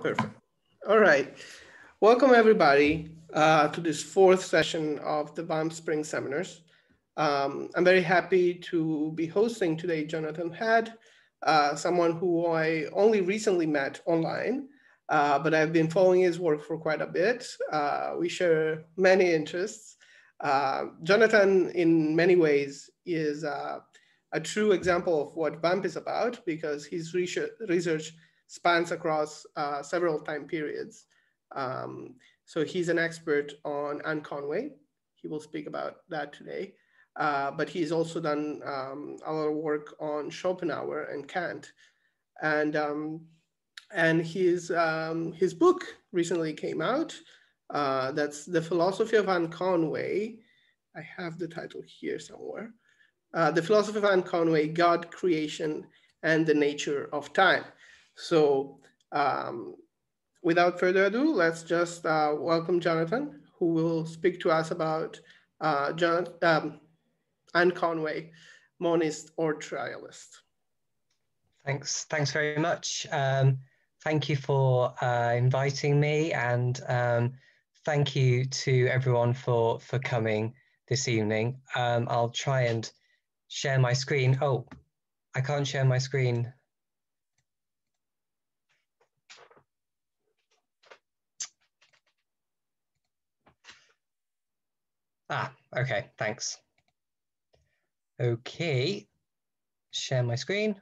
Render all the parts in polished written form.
Perfect. All right. Welcome, everybody, to this fourth session of the VAMP Spring Seminars. I'm very happy to be hosting today Jonathan Had, someone who I only recently met online, but I've been following his work for quite a bit. We share many interests. Jonathan, in many ways, is a true example of what VAMP is about because his research spans across several time periods. So he's an expert on Anne Conway. He will speak about that today. But he's also done a lot of work on Schopenhauer and Kant. And his book recently came out. That's The Philosophy of Anne Conway. I have the title here somewhere. The Philosophy of Anne Conway, God, Creation, and the Nature of Time. So without further ado, let's just welcome Jonathan, who will speak to us about Anne Conway, Monist or Trialist. Thanks very much. Thank you for inviting me, and thank you to everyone for coming this evening. I'll try and share my screen. Oh, I can't share my screen. Okay, thanks. Okay, share my screen.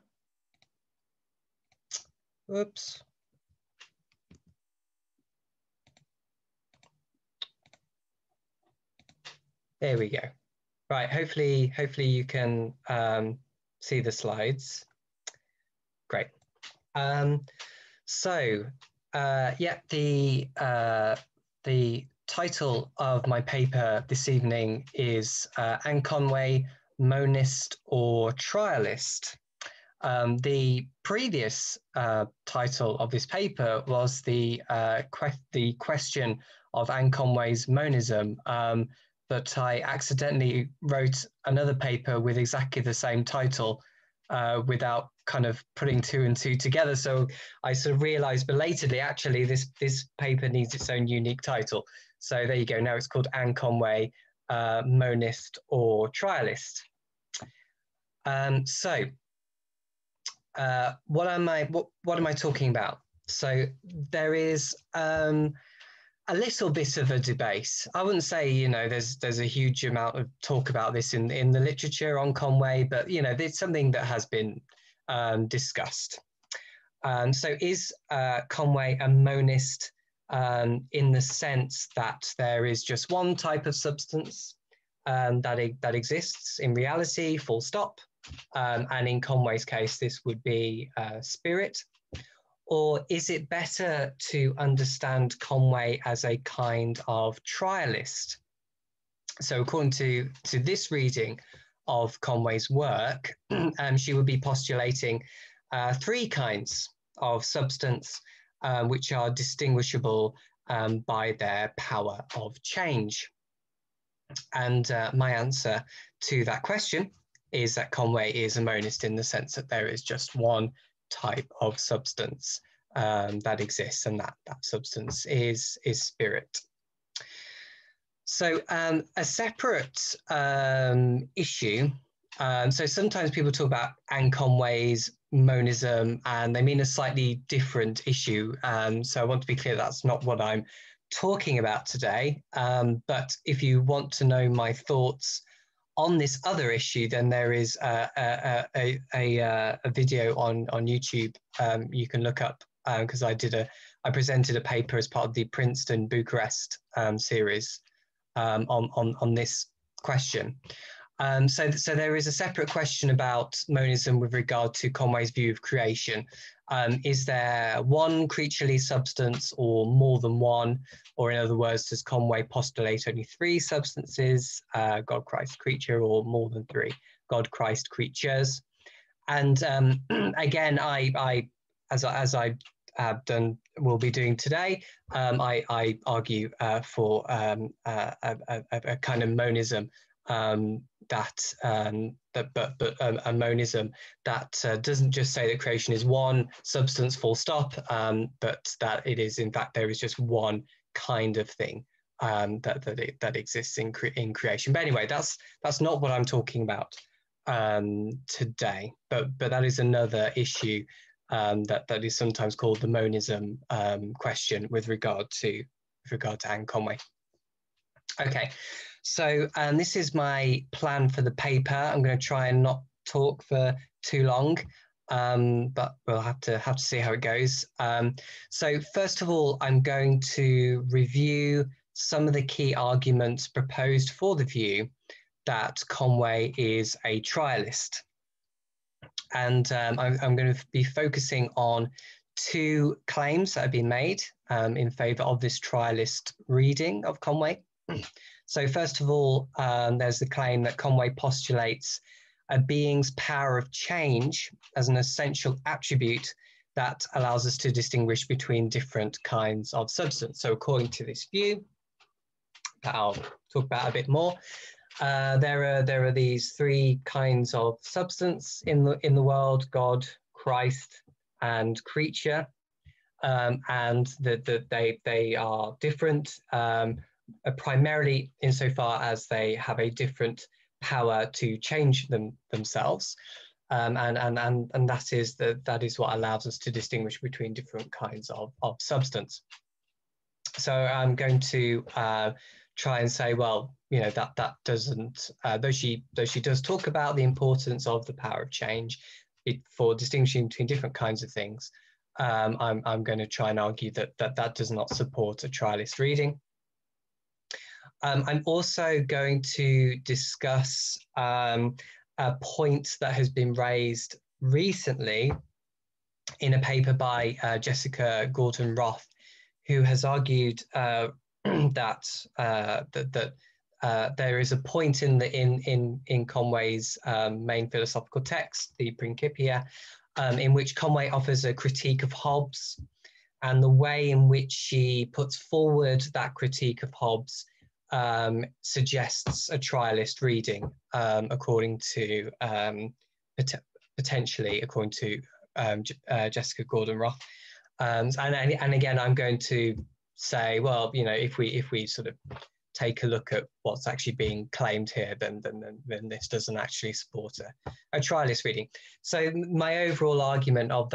Oops. There we go. Right, hopefully you can see the slides. Great. Yeah, the title of my paper this evening is Anne Conway, Monist or Trialist. The previous title of this paper was the question of Anne Conway's monism, but I accidentally wrote another paper with exactly the same title without kind of putting two and two together. So I sort of realized belatedly, actually, this paper needs its own unique title. So there you go. Now it's called Anne Conway, Monist or Trialist. What am I talking about? So there is a little bit of a debate. I wouldn't say, you know, there's a huge amount of talk about this in the literature on Conway, but, you know, it's something that has been discussed. So is Conway a monist in the sense that there is just one type of substance that exists in reality, full stop? And in Conway's case, this would be spirit. Or is it better to understand Conway as a kind of trialist? So according to this reading of Conway's work, she would be postulating three kinds of substance which are distinguishable by their power of change. And my answer to that question is that Conway is a monist in the sense that there is just one type of substance that exists, and that substance is spirit. So a separate issue, so sometimes people talk about Anne Conway's monism and they mean a slightly different issue. So I want to be clear, that's not what I'm talking about today. But if you want to know my thoughts on this other issue, then there is a video on YouTube you can look up, because I presented a paper as part of the Princeton Bucharest series on this question. So there is a separate question about monism with regard to Conway's view of creation. Is there one creaturely substance or more than one? Or in other words, does Conway postulate only three substances, God, Christ, creature, or more than three, God, Christ, creatures? And again, as I have done, will be doing today, I argue for a kind of monism a monism that doesn't just say that creation is one substance full stop, but that it is, in fact, there is just one kind of thing that exists in creation. But anyway, that's not what I'm talking about today. But that is another issue that is sometimes called the monism question with regard to Anne Conway. Okay, so this is my plan for the paper. I'm going to try and not talk for too long, but we'll have to see how it goes. So first of all, I'm going to review some of the key arguments proposed for the view that Conway is a trialist. And I'm going to be focusing on two claims that have been made in favour of this trialist reading of Conway. So first of all, there's the claim that Conway postulates a being's power of change as an essential attribute that allows us to distinguish between different kinds of substance. So according to this view, that I'll talk about a bit more, there are these three kinds of substance in the world: God, Christ, and creature, and that they are different. Primarily insofar as they have a different power to change themselves, and that is what allows us to distinguish between different kinds of substance. So I'm going to try and say, well, you know, that doesn't, though she does talk about the importance of the power of change for distinguishing between different kinds of things, I'm going to try and argue that does not support a trialist reading. I'm also going to discuss a point that has been raised recently in a paper by Jessica Gordon-Roth, who has argued that there is a point in Conway's main philosophical text, the Principia, in which Conway offers a critique of Hobbes, and the way in which she puts forward that critique of Hobbes suggests a trialist reading, according to potentially according to Jessica Gordon-Roth, and again, I'm going to say, well, you know, if we sort of take a look at what's actually being claimed here, then this doesn't actually support a trialist reading. So my overall argument of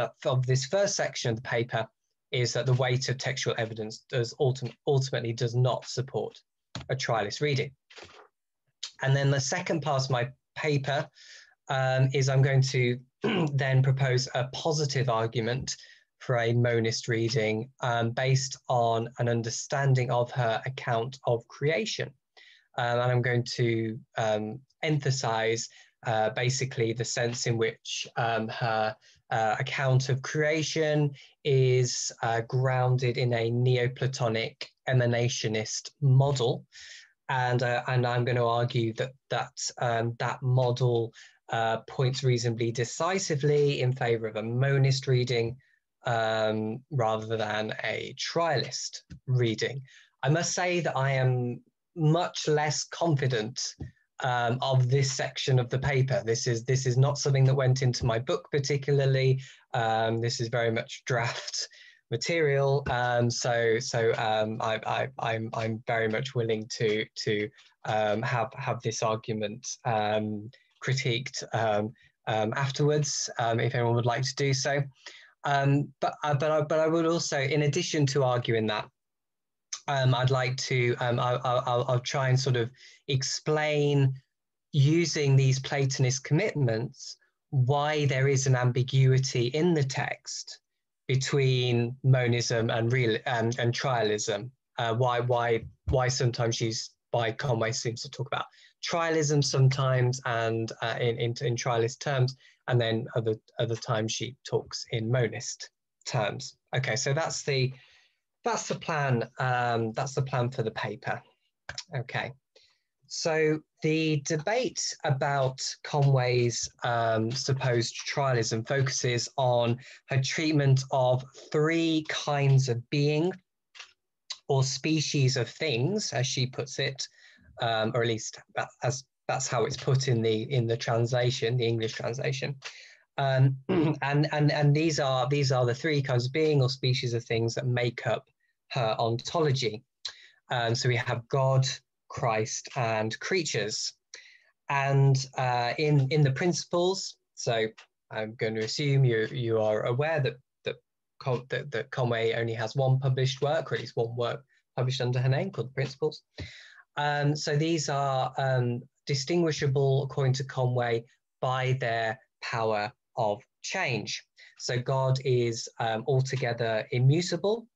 this first section of the paper is that the weight of textual evidence ultimately does not support a trialist reading. And then the second part of my paper is I'm going to then propose a positive argument for a monist reading based on an understanding of her account of creation. And I'm going to emphasize basically the sense in which her account of creation is grounded in a Neoplatonic emanationist model, and I'm going to argue that model points reasonably decisively in favor of a monist reading rather than a trialist reading. I must say that I am much less confident of this section of the paper. This is not something that went into my book particularly. This is very much draft material. So I'm very much willing to have this argument critiqued afterwards, if anyone would like to do so. But I would also, in addition to arguing that, I'd like to, I'll try and sort of explain, using these Platonist commitments, why there is an ambiguity in the text between monism and trialism. Why sometimes Conway seems to talk about trialism sometimes and in trialist terms, and then other times she talks in monist terms. Okay, so that's the plan. That's the plan for the paper. Okay, so the debate about Conway's supposed trialism focuses on her treatment of three kinds of being, or species of things, as she puts it, or at least as That's how it's put in the translation, the English translation. And these are the three kinds of being or species of things that make up her ontology. So we have God, Christ, and creatures. And in the principles, so I'm going to assume you are aware that Conway only has one published work, or at least one work published under her name, called The Principles. So these are distinguishable, according to Conway, by their power of change. So God is altogether immutable,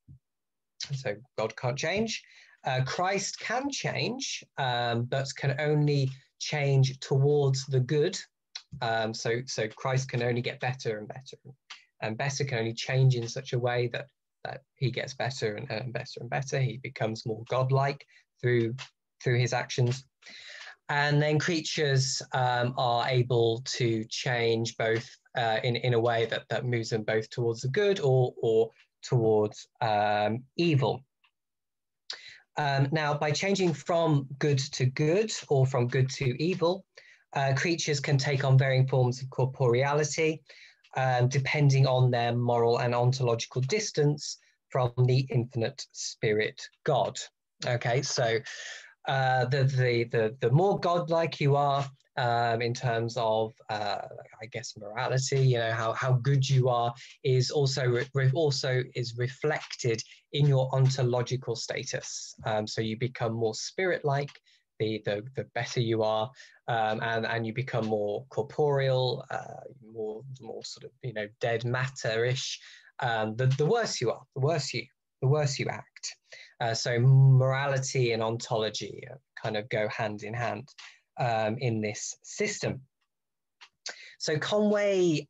so God can't change. Christ can change, but can only change towards the good. So Christ can only get better and better, and better, can only change in such a way that he gets better and better and better. He becomes more godlike through his actions. And then creatures are able to change both in a way that moves them both towards the good or towards evil. Now, by changing from good to good or from good to evil, creatures can take on varying forms of corporeality, depending on their moral and ontological distance from the infinite spirit God. Okay, so the more godlike you are in terms of, I guess, morality, how good you are is also is reflected in your ontological status. So you become more spirit-like the better you are, and you become more corporeal, more sort of dead matter-ish. The worse you are, the worse you act. So morality and ontology kind of go hand in hand in this system. So Conway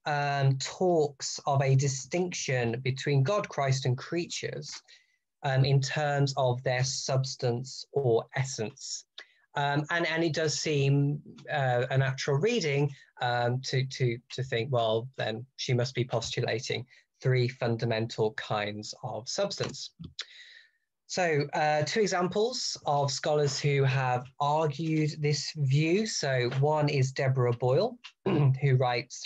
talks of a distinction between God, Christ, and creatures in terms of their substance or essence. And it does seem a natural reading to think, well, then she must be postulating three fundamental kinds of substance. So two examples of scholars who have argued this view. So one is Deborah Boyle, who writes,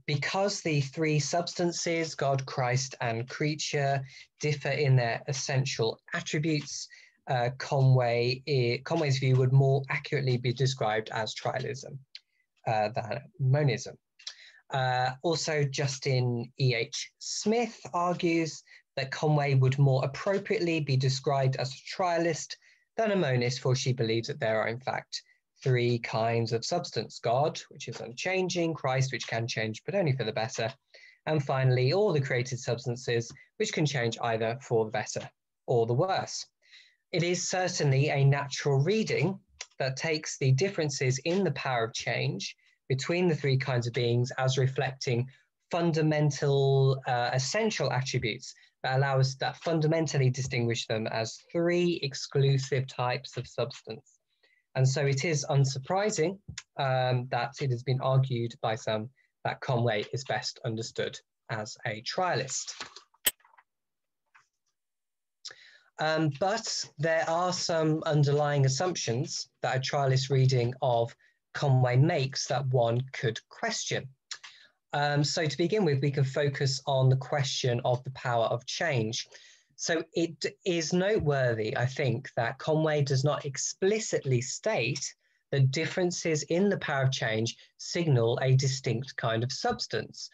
because the three substances, God, Christ, and creature, differ in their essential attributes, Conway's view would more accurately be described as trialism than monism. Also, Justin E.H. Smith argues that Conway would more appropriately be described as a trialist than a monist, for she believes that there are, in fact, three kinds of substance: God, which is unchanging; Christ, which can change, but only for the better; and finally, all the created substances, which can change either for the better or the worse. It is certainly a natural reading that takes the differences in the power of change between the three kinds of beings as reflecting fundamental, essential attributes that fundamentally distinguish them as three exclusive types of substance. And so it is unsurprising that it has been argued by some that Conway is best understood as a trialist. But there are some underlying assumptions that a trialist reading of Conway makes that one could question. So to begin with, we can focus on the question of the power of change. So it is noteworthy, I think, that Conway does not explicitly state that differences in the power of change signal a distinct kind of substance.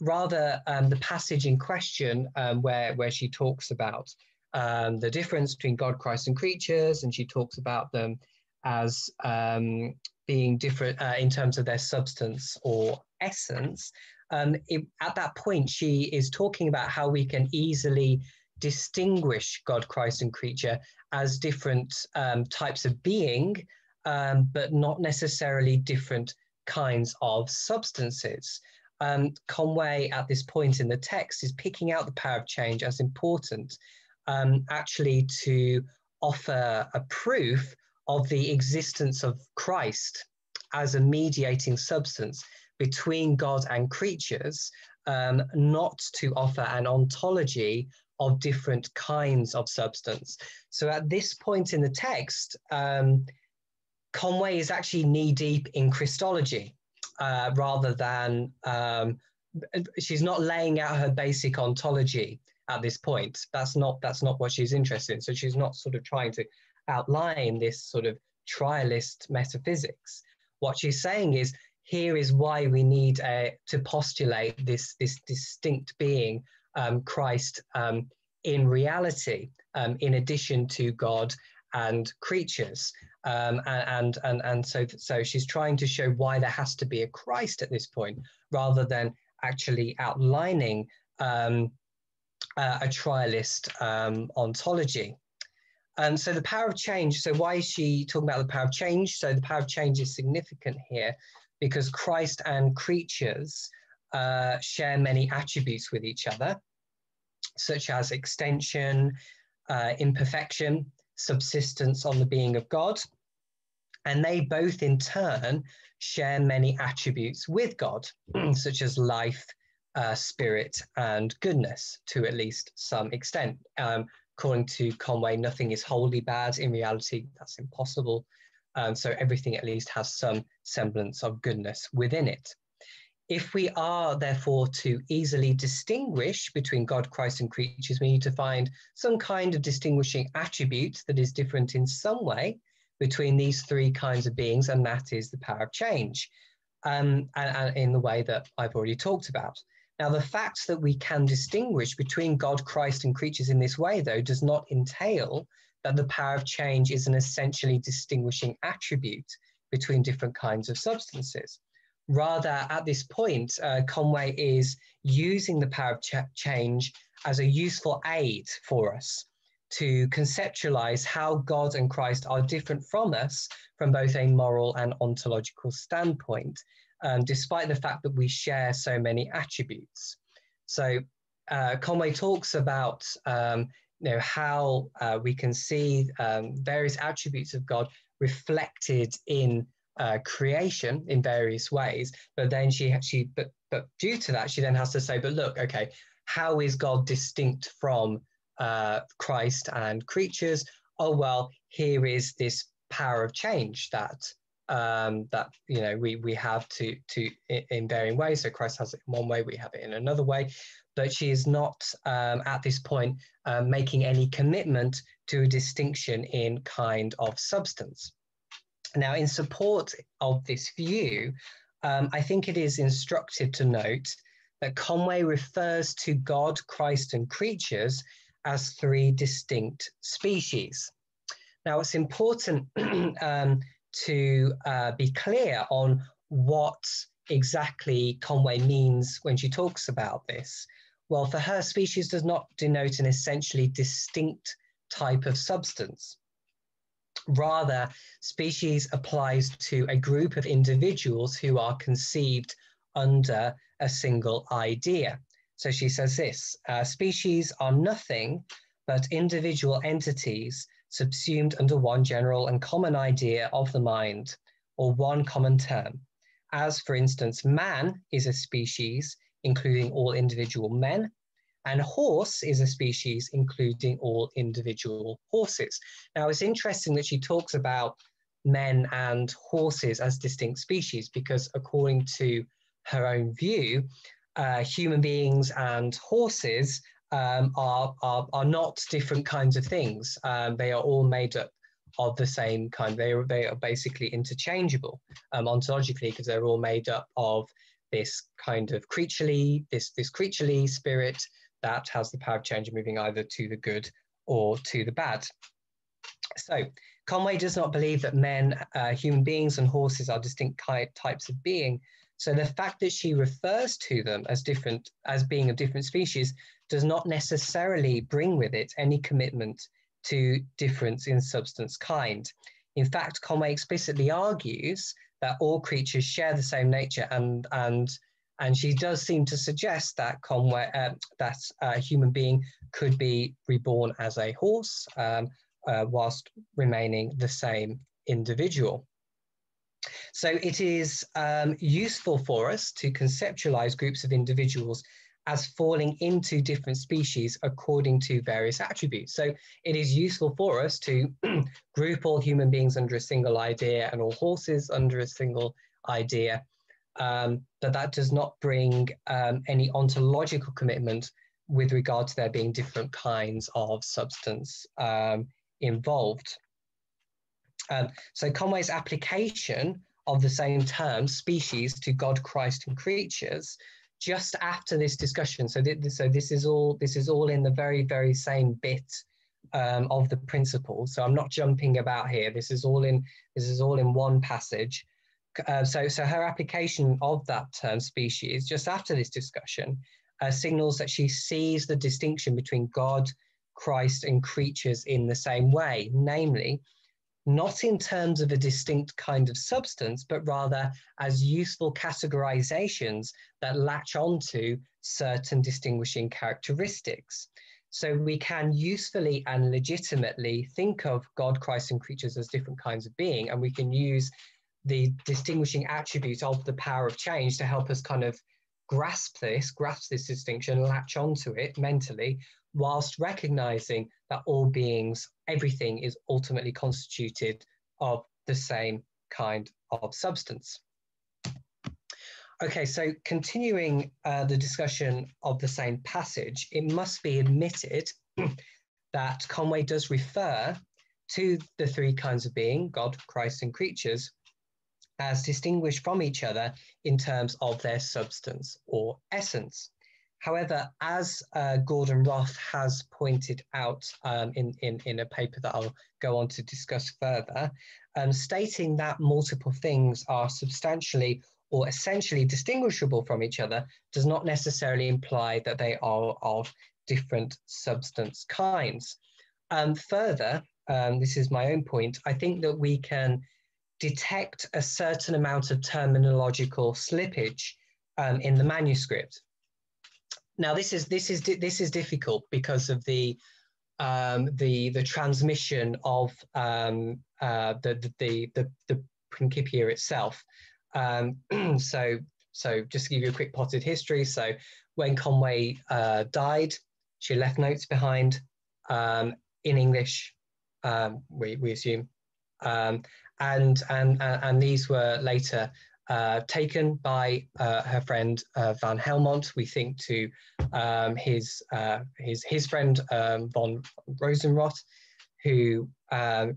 Rather, the passage in question where she talks about the difference between God, Christ, and creatures, and she talks about them as being different in terms of their substance or essence. At that point, she is talking about how we can easily distinguish God, Christ, and creature as different types of being, but not necessarily different kinds of substances. Conway, at this point in the text, is picking out the power of change as important, actually to offer a proof of the existence of Christ as a mediating substance between God and creatures, not to offer an ontology of different kinds of substance. So at this point in the text, Conway is actually knee-deep in Christology, rather than, she's not laying out her basic ontology at this point. That's not what she's interested in. So she's not sort of trying to outline this sort of trialist metaphysics. What she's saying is, here is why we need to postulate this distinct being, Christ, in reality, in addition to God and creatures. So she's trying to show why there has to be a Christ at this point, rather than actually outlining a trialist ontology. So the power of change, so why is she talking about the power of change? So the power of change is significant here because Christ and creatures share many attributes with each other, such as extension, imperfection, subsistence on the being of God. And they both in turn share many attributes with God, such as life, spirit, and goodness, to at least some extent. According to Conway, nothing is wholly bad. In reality, that's impossible. So everything at least has some semblance of goodness within it. If we are therefore to easily distinguish between God, Christ, and creatures, we need to find some kind of distinguishing attribute that is different in some way between these three kinds of beings, and that is the power of change, and in the way that I've already talked about. Now, the fact that we can distinguish between God, Christ, and creatures in this way, though, does not entail that the power of change is an essentially distinguishing attribute between different kinds of substances. Rather, at this point, Conway is using the power of change as a useful aid for us to conceptualize how God and Christ are different from us from both a moral and ontological standpoint, despite the fact that we share so many attributes. So Conway talks about how we can see various attributes of God reflected in creation in various ways, but then but due to that, she then has to say, but look, okay, how is God distinct from Christ and creatures? Oh, well, here is this power of change that we have to in varying ways. So Christ has it in one way, we have it in another way, but she is not at this point making any commitment to a distinction in kind of substance. Now, in support of this view, I think it is instructive to note that Conway refers to God, Christ, and creatures as three distinct species. Now, it's important to be clear on what exactly Conway means when she talks about this. Well, for her, species does not denote an essentially distinct type of substance. Rather, species applies to a group of individuals who are conceived under a single idea. So she says this, species are nothing but individual entities subsumed under one general and common idea of the mind, or one common term. As, for instance, man is a species, including all individual men, and horse is a species, including all individual horses. Now, it's interesting that she talks about men and horses as distinct species, because according to her own view, human beings and horses are not different kinds of things. They are all made up of the same kind. They are basically interchangeable ontologically, because they're all made up of this kind of creaturely spirit that has the power of change, moving either to the good or to the bad. So Conway does not believe that men, human beings, and horses are distinct types of being. So the fact that she refers to them as different, as being of different species, does not necessarily bring with it any commitment to difference in substance kind. In fact, Conway explicitly argues that all creatures share the same nature, and she does seem to suggest that that a human being could be reborn as a horse whilst remaining the same individual. So it is useful for us to conceptualize groups of individuals as falling into different species according to various attributes. So it is useful for us to group all human beings under a single idea and all horses under a single idea, but that does not bring any ontological commitment with regard to there being different kinds of substance involved. So Conway's application of the same term, species, to God, Christ, and creatures, just after this discussion. So this is all in the very, very same bit of the principle. So I'm not jumping about here. This is all in one passage. So her application of that term, species, just after this discussion, signals that she sees the distinction between God, Christ, and creatures in the same way, namely, not in terms of a distinct kind of substance, but rather as useful categorizations that latch onto certain distinguishing characteristics. So we can usefully and legitimately think of God, Christ, and creatures as different kinds of being, and we can use the distinguishing attribute of the power of change to help us kind of grasp this distinction, latch onto it mentally, whilst recognizing that all beings, everything is ultimately constituted of the same kind of substance. Okay, so continuing the discussion of the same passage, it must be admitted that Conway does refer to the three kinds of being, God, Christ, and creatures, as distinguished from each other in terms of their substance or essence. However, as Gordon-Roth has pointed out in a paper that I'll go on to discuss further, stating that multiple things are substantially or essentially distinguishable from each other does not necessarily imply that they are of different substance kinds. Further, this is my own point, I think that we can detect a certain amount of terminological slippage in the manuscript. Now, this is difficult because of the transmission of the Principia itself. So just to give you a quick potted history. So when Conway died, she left notes behind in English, we assume, and these were later taken by her friend Van Helmont, we think, to his friend von Rosenroth, who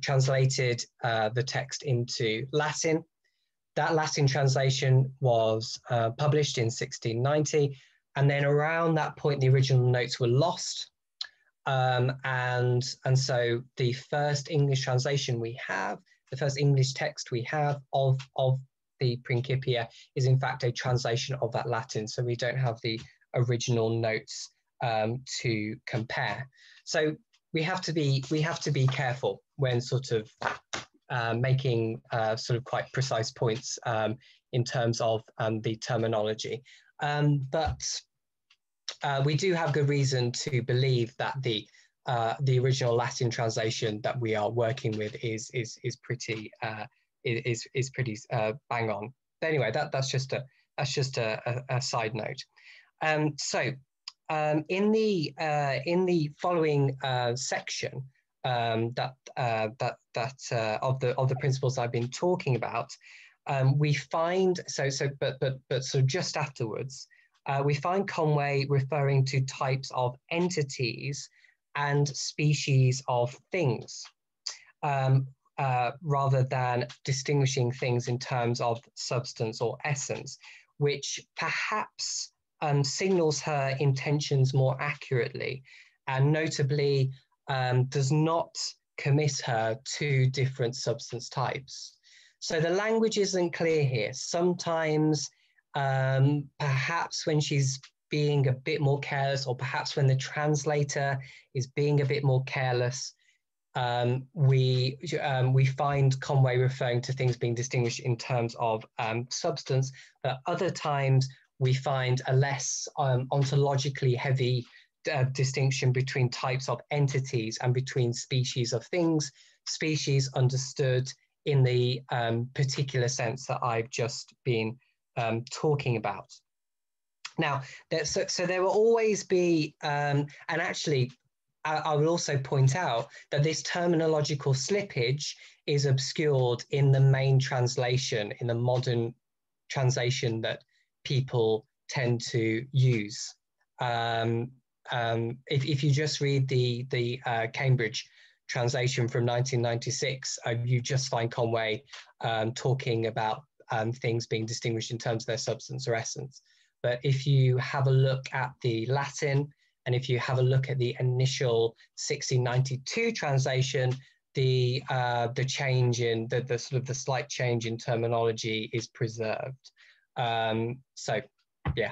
translated the text into Latin. That Latin translation was published in 1690, and then around that point, the original notes were lost. And so the first English translation we have, the first English text we have of the Principia is in fact a translation of that Latin. So we don't have the original notes to compare. So we have to be careful when sort of making sort of quite precise points in terms of the terminology. But we do have good reason to believe that the original Latin translation that we are working with is pretty bang on. But anyway, that's just a side note. So in the following section of the principles I've been talking about, we find but just afterwards. We find Conway referring to types of entities and species of things, rather than distinguishing things in terms of substance or essence, which perhaps signals her intentions more accurately, and notably does not commit her to different substance types. So the language isn't clear here. Sometimes perhaps when she's being a bit more careless, or perhaps when the translator is being a bit more careless, we find Conway referring to things being distinguished in terms of substance, but other times we find a less ontologically heavy distinction between types of entities and between species of things, species understood in the particular sense that I've just been talking about. Now, so there will always be, and actually, I will also point out that this terminological slippage is obscured in the main translation, in the modern translation that people tend to use. If you just read the Cambridge translation from 1996, you just find Conway talking about things being distinguished in terms of their substance or essence. But if you have a look at the Latin, and if you have a look at the initial 1692 translation, the change in the sort of the slight change in terminology is preserved. So yeah,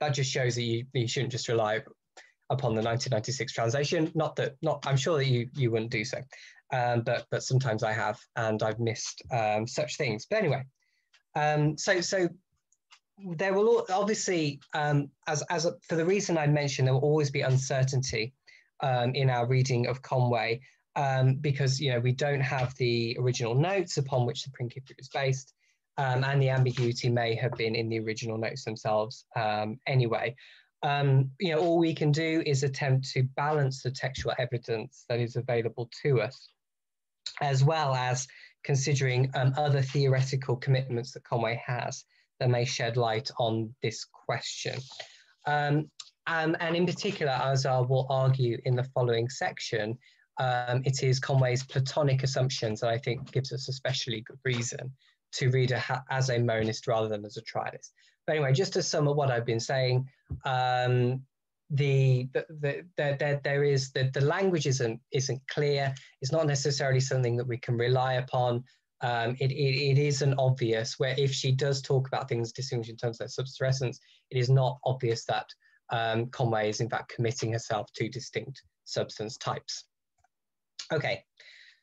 that just shows that you shouldn't just rely upon the 1996 translation. I'm sure that you wouldn't do so, but sometimes I have, and I've missed such things. But anyway, so there will obviously, for the reason I mentioned, there will always be uncertainty in our reading of Conway, because we don't have the original notes upon which the Principia is based, and the ambiguity may have been in the original notes themselves anyway. All we can do is attempt to balance the textual evidence that is available to us, as well as considering other theoretical commitments that Conway has that may shed light on this question. And in particular, as I will argue in the following section, it is Conway's Platonic assumptions that I think gives us especially good reason to read as a monist rather than as a trialist. But anyway, just to sum up what I've been saying, the language isn't clear. It's not necessarily something that we can rely upon. It isn't obvious where if she does talk about things distinguished in terms of their substance or essence, it is not obvious that Conway is in fact committing herself to distinct substance types. Okay,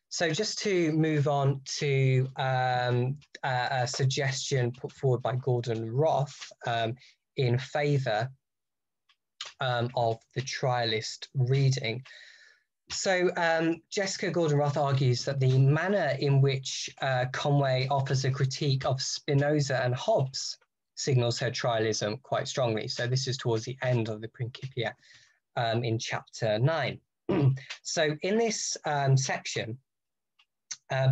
so just to move on to a suggestion put forward by Gordon-Roth in favour of the trialist reading. So Jessica Gordon-Roth argues that the manner in which Conway offers a critique of Spinoza and Hobbes signals her trialism quite strongly. So this is towards the end of the Principia in chapter 9. So in this section,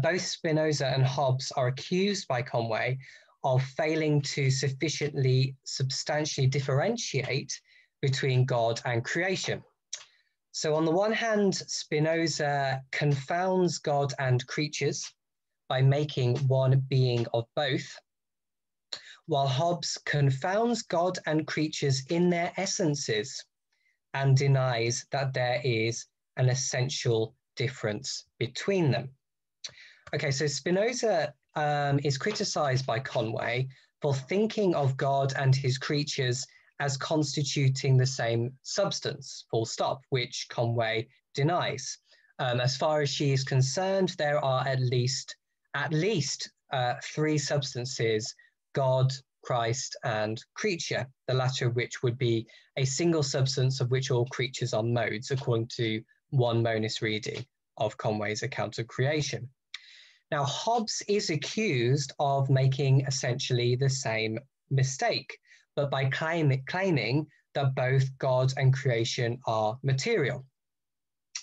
both Spinoza and Hobbes are accused by Conway of failing to sufficiently substantially differentiate between God and creation. So on the one hand, Spinoza confounds God and creatures by making one being of both, while Hobbes confounds God and creatures in their essences and denies that there is an essential difference between them. Okay, so Spinoza is criticized by Conway for thinking of God and his creatures as constituting the same substance, full stop, which Conway denies. As far as she is concerned, there are at least three substances: God, Christ, and creature, the latter of which would be a single substance of which all creatures are modes, according to one monist reading of Conway's account of creation. Now, Hobbes is accused of making essentially the same mistake, but by claiming that both God and creation are material.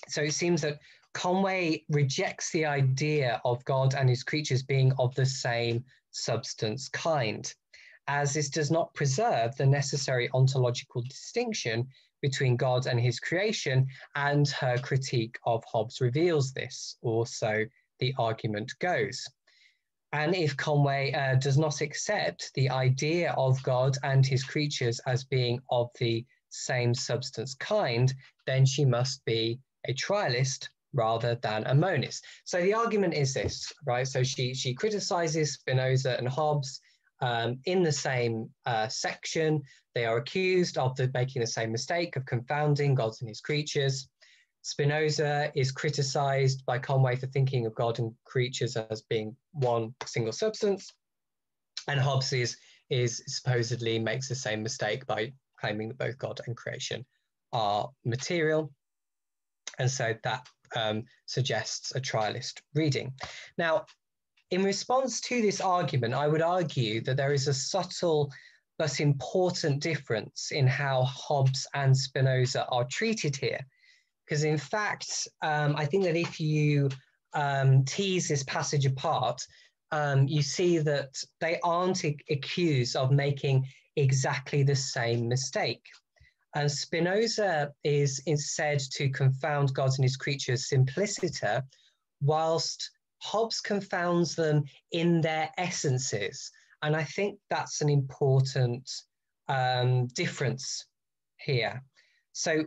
So it seems that Conway rejects the idea of God and his creatures being of the same substance kind, as this does not preserve the necessary ontological distinction between God and his creation, and her critique of Hobbes reveals this, or so the argument goes. And if Conway does not accept the idea of God and his creatures as being of the same substance kind, then she must be a trialist rather than a monist. So the argument is this, right? So she criticizes Spinoza and Hobbes in the same section. They are accused of making the same mistake of confounding God and his creatures. Spinoza is criticized by Conway for thinking of God and creatures as being one single substance, and Hobbes is supposedly makes the same mistake by claiming that both God and creation are material, and so that suggests a trialist reading. Now, in response to this argument, I would argue that there is a subtle but important difference in how Hobbes and Spinoza are treated here. Because in fact, I think that if you tease this passage apart, you see that they aren't accused of making exactly the same mistake. And Spinoza is said to confound God and his creatures simpliciter, whilst Hobbes confounds them in their essences. And I think that's an important difference here. So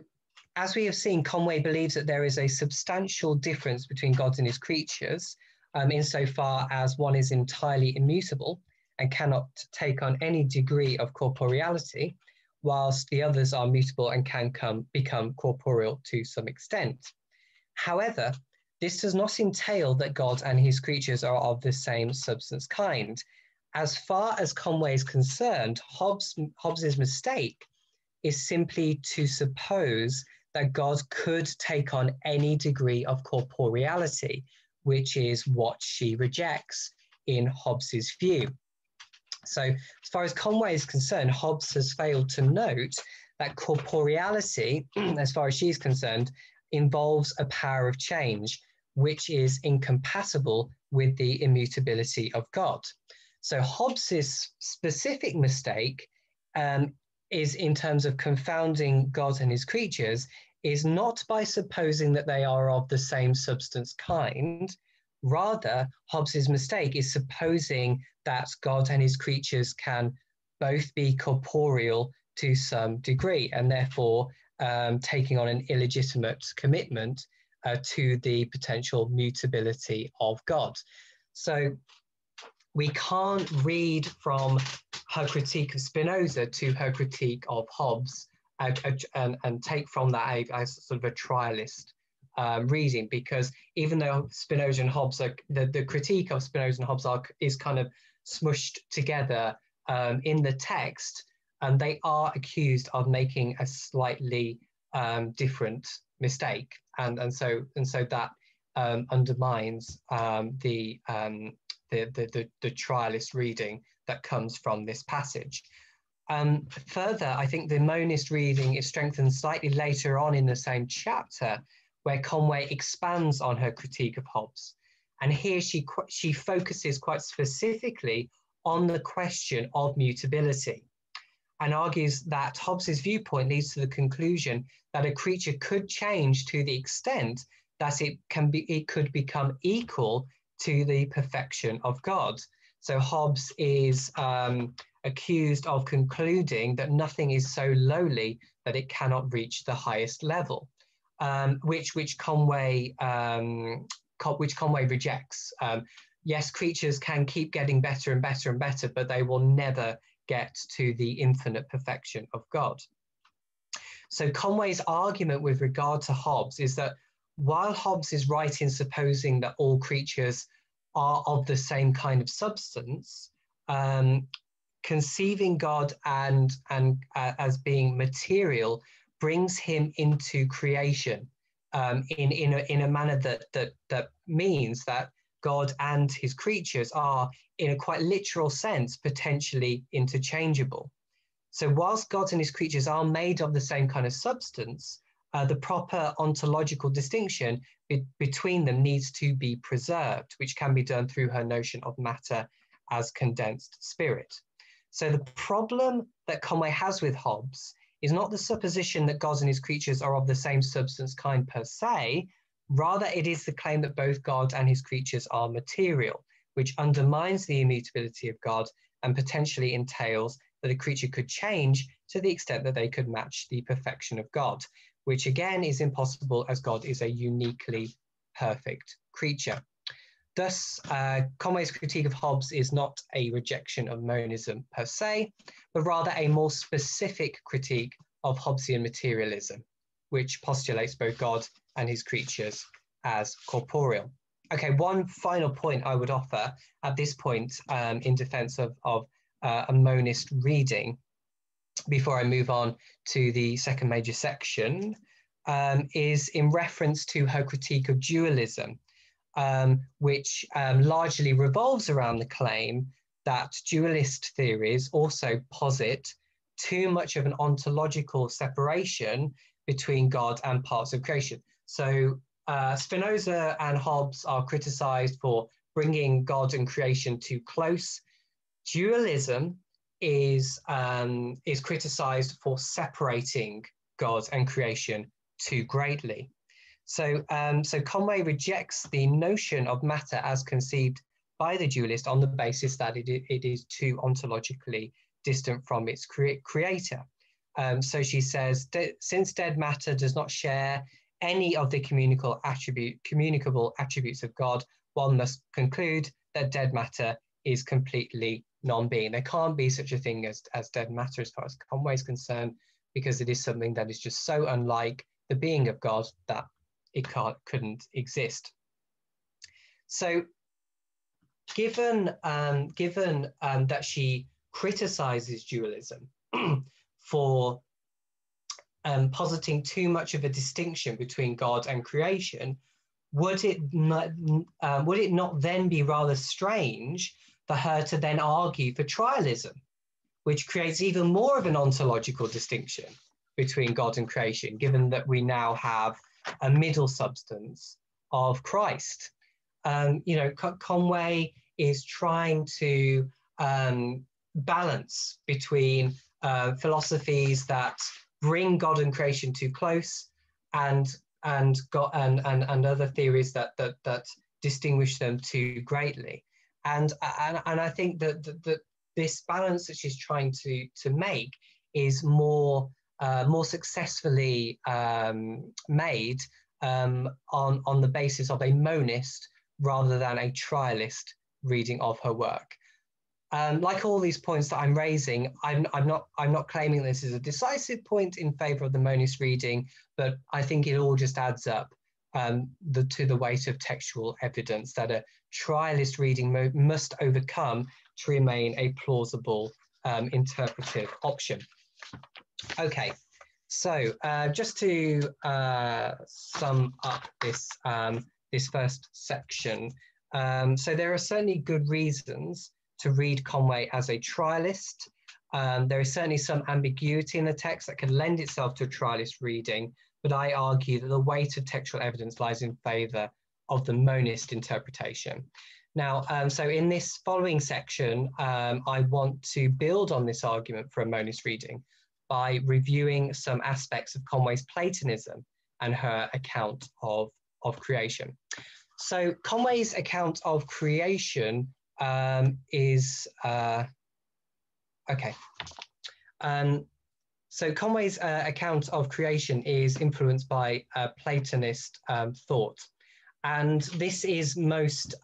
as we have seen, Conway believes that there is a substantial difference between God and his creatures, insofar as one is entirely immutable and cannot take on any degree of corporeality, whilst the others are mutable and can become corporeal to some extent. However, this does not entail that God and his creatures are of the same substance kind. As far as Conway is concerned, Hobbes's mistake is simply to suppose that God could take on any degree of corporeality, which is what she rejects in Hobbes's view. So as far as Conway is concerned, Hobbes has failed to note that corporeality, as far as she's concerned, involves a power of change, which is incompatible with the immutability of God. So Hobbes's specific mistake is in terms of confounding God and his creatures, is not by supposing that they are of the same substance kind. Rather, Hobbes's mistake is supposing that God and his creatures can both be corporeal to some degree, and therefore taking on an illegitimate commitment to the potential mutability of God. So we can't read from her critique of Spinoza to her critique of Hobbes and take from that a sort of a trialist reading, because even though Spinoza and Hobbes are, the critique of Spinoza and Hobbes is kind of smushed together in the text, and they are accused of making a slightly different mistake, and so that undermines the trialist reading that comes from this passage. Further, I think the monist reading is strengthened slightly later on in the same chapter, where Conway expands on her critique of Hobbes. And here she focuses quite specifically on the question of mutability, and argues that Hobbes's viewpoint leads to the conclusion that a creature could change to the extent that it could become equal to the perfection of God. So Hobbes is accused of concluding that nothing is so lowly that it cannot reach the highest level, which Conway rejects. Yes, creatures can keep getting better and better and better, but they will never get to the infinite perfection of God. So Conway's argument with regard to Hobbes is that while Hobbes is right in supposing that all creatures are of the same kind of substance, conceiving God and as being material brings him into creation in a manner that means that God and his creatures are, in a quite literal sense, potentially interchangeable. So whilst God and his creatures are made of the same kind of substance, the proper ontological distinction between them needs to be preserved, which can be done through her notion of matter as condensed spirit. So the problem that Conway has with Hobbes is not the supposition that God and his creatures are of the same substance kind per se, rather it is the claim that both God and his creatures are material, which undermines the immutability of God and potentially entails that a creature could change to the extent that they could match the perfection of God, which again is impossible as God is a uniquely perfect creature. Thus, Conway's critique of Hobbes is not a rejection of monism per se, but rather a more specific critique of Hobbesian materialism, which postulates both God and his creatures as corporeal. Okay, one final point I would offer at this point in defense of a monist reading, before I move on to the second major section, is in reference to her critique of dualism, which largely revolves around the claim that dualist theories also posit too much of an ontological separation between God and parts of creation. So Spinoza and Hobbes are criticized for bringing God and creation too close. Dualism is criticized for separating God and creation too greatly. So Conway rejects the notion of matter as conceived by the dualist on the basis that it is too ontologically distant from its creator. So she says, since dead matter does not share any of the communicable attributes of God, one must conclude that dead matter is completely non-being. There can't be such a thing as dead matter as far as Conway is concerned, because it is something that is just so unlike the being of God that it couldn't exist. So given that she criticizes dualism for positing too much of a distinction between God and creation, would it not then be rather strange for her to then argue for trialism, which creates even more of an ontological distinction between God and creation, given that we now have a middle substance of Christ? Conway is trying to balance between philosophies that bring God and creation too close and other theories that distinguish them too greatly. And I think that this balance that she's trying to make is more successfully made on the basis of a monist rather than a trialist reading of her work. Like all these points that I'm raising, I'm not claiming this is a decisive point in favor of the monist reading, but I think it all just adds up to the weight of textual evidence that a trialist reading must overcome to remain a plausible interpretive option. Okay, so just to sum up this first section, so there are certainly good reasons to read Conway as a trialist. There is certainly some ambiguity in the text that can lend itself to a trialist reading, but I argue that the weight of textual evidence lies in favor of the monist interpretation. Now, so in this following section, I want to build on this argument for a monist reading by reviewing some aspects of Conway's Platonism and her account of creation. So Conway's account of creation is okay. So Conway's account of creation is influenced by Platonist thought, and this is most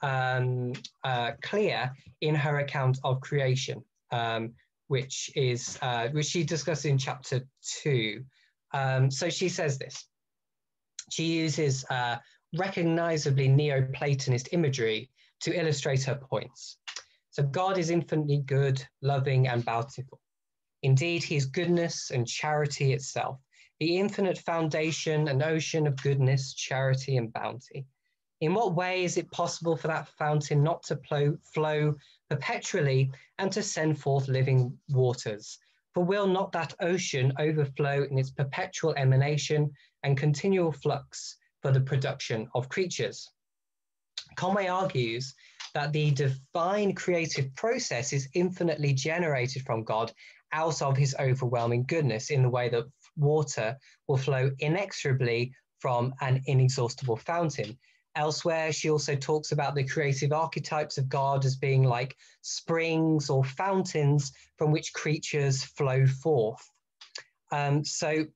clear in her account of creation, which she discusses in chapter 2. So she says this. She uses recognizably Neoplatonist imagery to illustrate her points. So God is infinitely good, loving, and bountiful. Indeed, he is goodness and charity itself, the infinite foundation and ocean of goodness, charity, and bounty. In what way is it possible for that fountain not to flow perpetually and to send forth living waters? For will not that ocean overflow in its perpetual emanation and continual flux for the production of creatures? Conway argues that the divine creative process is infinitely generated from God out of his overwhelming goodness, in the way that water will flow inexorably from an inexhaustible fountain. Elsewhere, she also talks about the creative archetypes of God as being like springs or fountains from which creatures flow forth. And it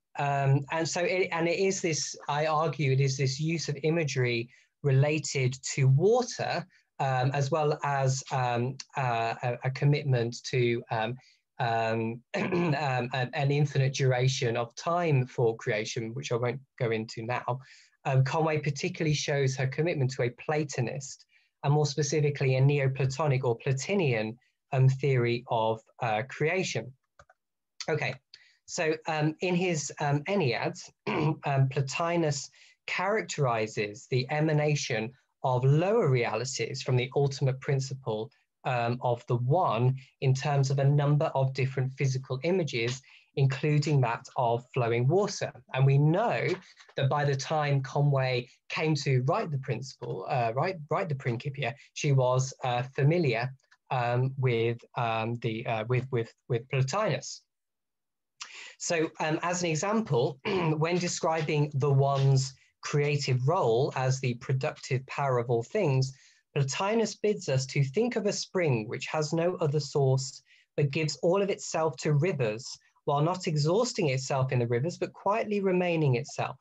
is this, I argue, it is this use of imagery related to water, as well as a commitment to an infinite duration of time for creation, which I won't go into now. Conway particularly shows her commitment to a Platonist, and more specifically a Neoplatonic or Platinian theory of creation. Okay, so in his Enneads, Plotinus characterizes the emanation of lower realities from the ultimate principle of the one in terms of a number of different physical images, including that of flowing water. And we know that by the time Conway came to write the principle, write the Principia, she was familiar with Plotinus. So as an example, when describing the one's creative role as the productive power of all things, Plotinus bids us to think of a spring which has no other source, but gives all of itself to rivers, while not exhausting itself in the rivers, but quietly remaining itself,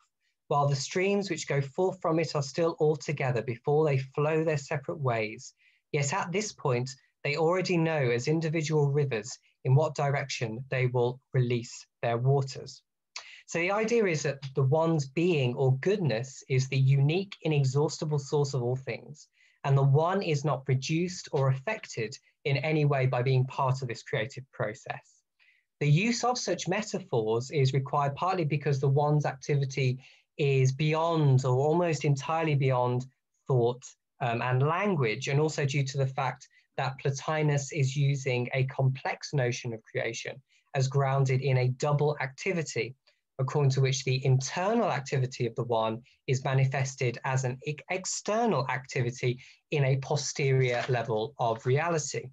while the streams which go forth from it are still all together before they flow their separate ways. Yet at this point, they already know as individual rivers in what direction they will release their waters. So the idea is that the one's being or goodness is the unique, inexhaustible source of all things, and the one is not reduced or affected in any way by being part of this creative process. The use of such metaphors is required partly because the one's activity is beyond or almost entirely beyond thought and language, and also due to the fact that Plotinus is using a complex notion of creation as grounded in a double activity, according to which the internal activity of the one is manifested as an external activity in a posterior level of reality.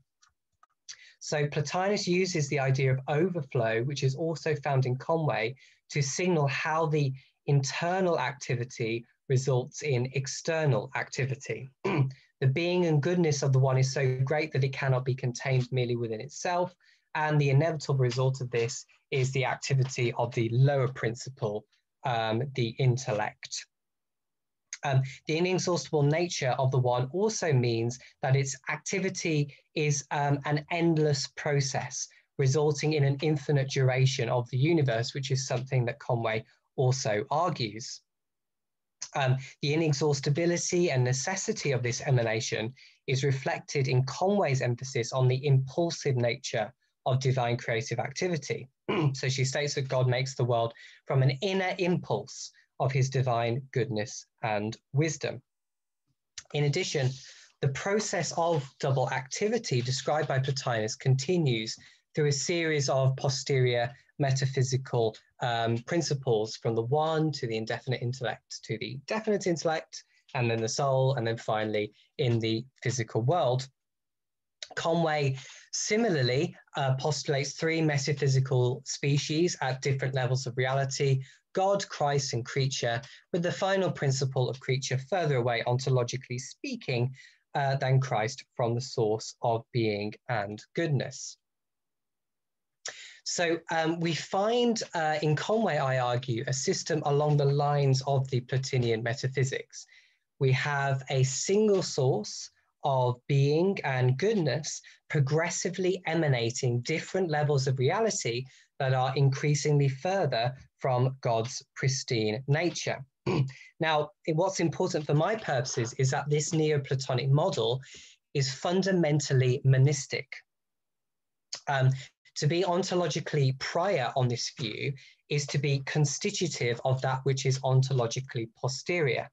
So Plotinus uses the idea of overflow, which is also found in Conway, to signal how the internal activity results in external activity. The being and goodness of the one is so great that it cannot be contained merely within itself, and the inevitable result of this is the activity of the lower principle, the intellect. The inexhaustible nature of the one also means that its activity is an endless process, resulting in an infinite duration of the universe, which is something that Conway also argues. The inexhaustibility and necessity of this emanation is reflected in Conway's emphasis on the impulsive nature of divine creative activity. So she states that God makes the world from an inner impulse of his divine goodness and wisdom. In addition, the process of double activity described by Plotinus continues through a series of posterior metaphysical principles, from the one to the indefinite intellect to the definite intellect, and then the soul, and then finally in the physical world. Conway similarly postulates three metaphysical species at different levels of reality: God, Christ, and creature, with the final principle of creature further away, ontologically speaking, than Christ from the source of being and goodness. So we find in Conway, I argue, a system along the lines of the Plotinian metaphysics. We have a single source of being and goodness progressively emanating different levels of reality that are increasingly further from God's pristine nature. Now, what's important for my purposes is that this Neoplatonic model is fundamentally monistic. To be ontologically prior on this view is to be constitutive of that which is ontologically posterior,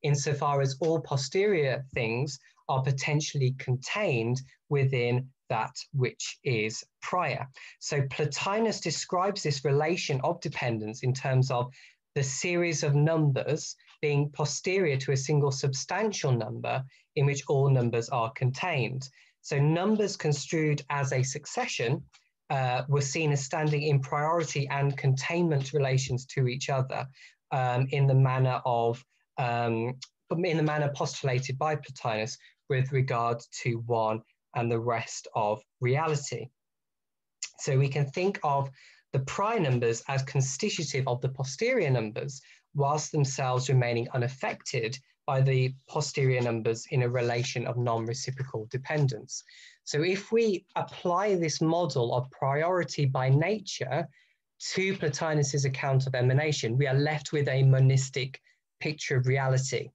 insofar as all posterior things are potentially contained within that which is prior. So Plotinus describes this relation of dependence in terms of the series of numbers being posterior to a single substantial number in which all numbers are contained. So numbers construed as a succession were seen as standing in priority and containment relations to each other in the manner postulated by Plotinus with regard to one and the rest of reality. So we can think of the prior numbers as constitutive of the posterior numbers, whilst themselves remaining unaffected by the posterior numbers in a relation of non-reciprocal dependence. So if we apply this model of priority by nature to Plotinus's account of emanation, we are left with a monistic picture of reality.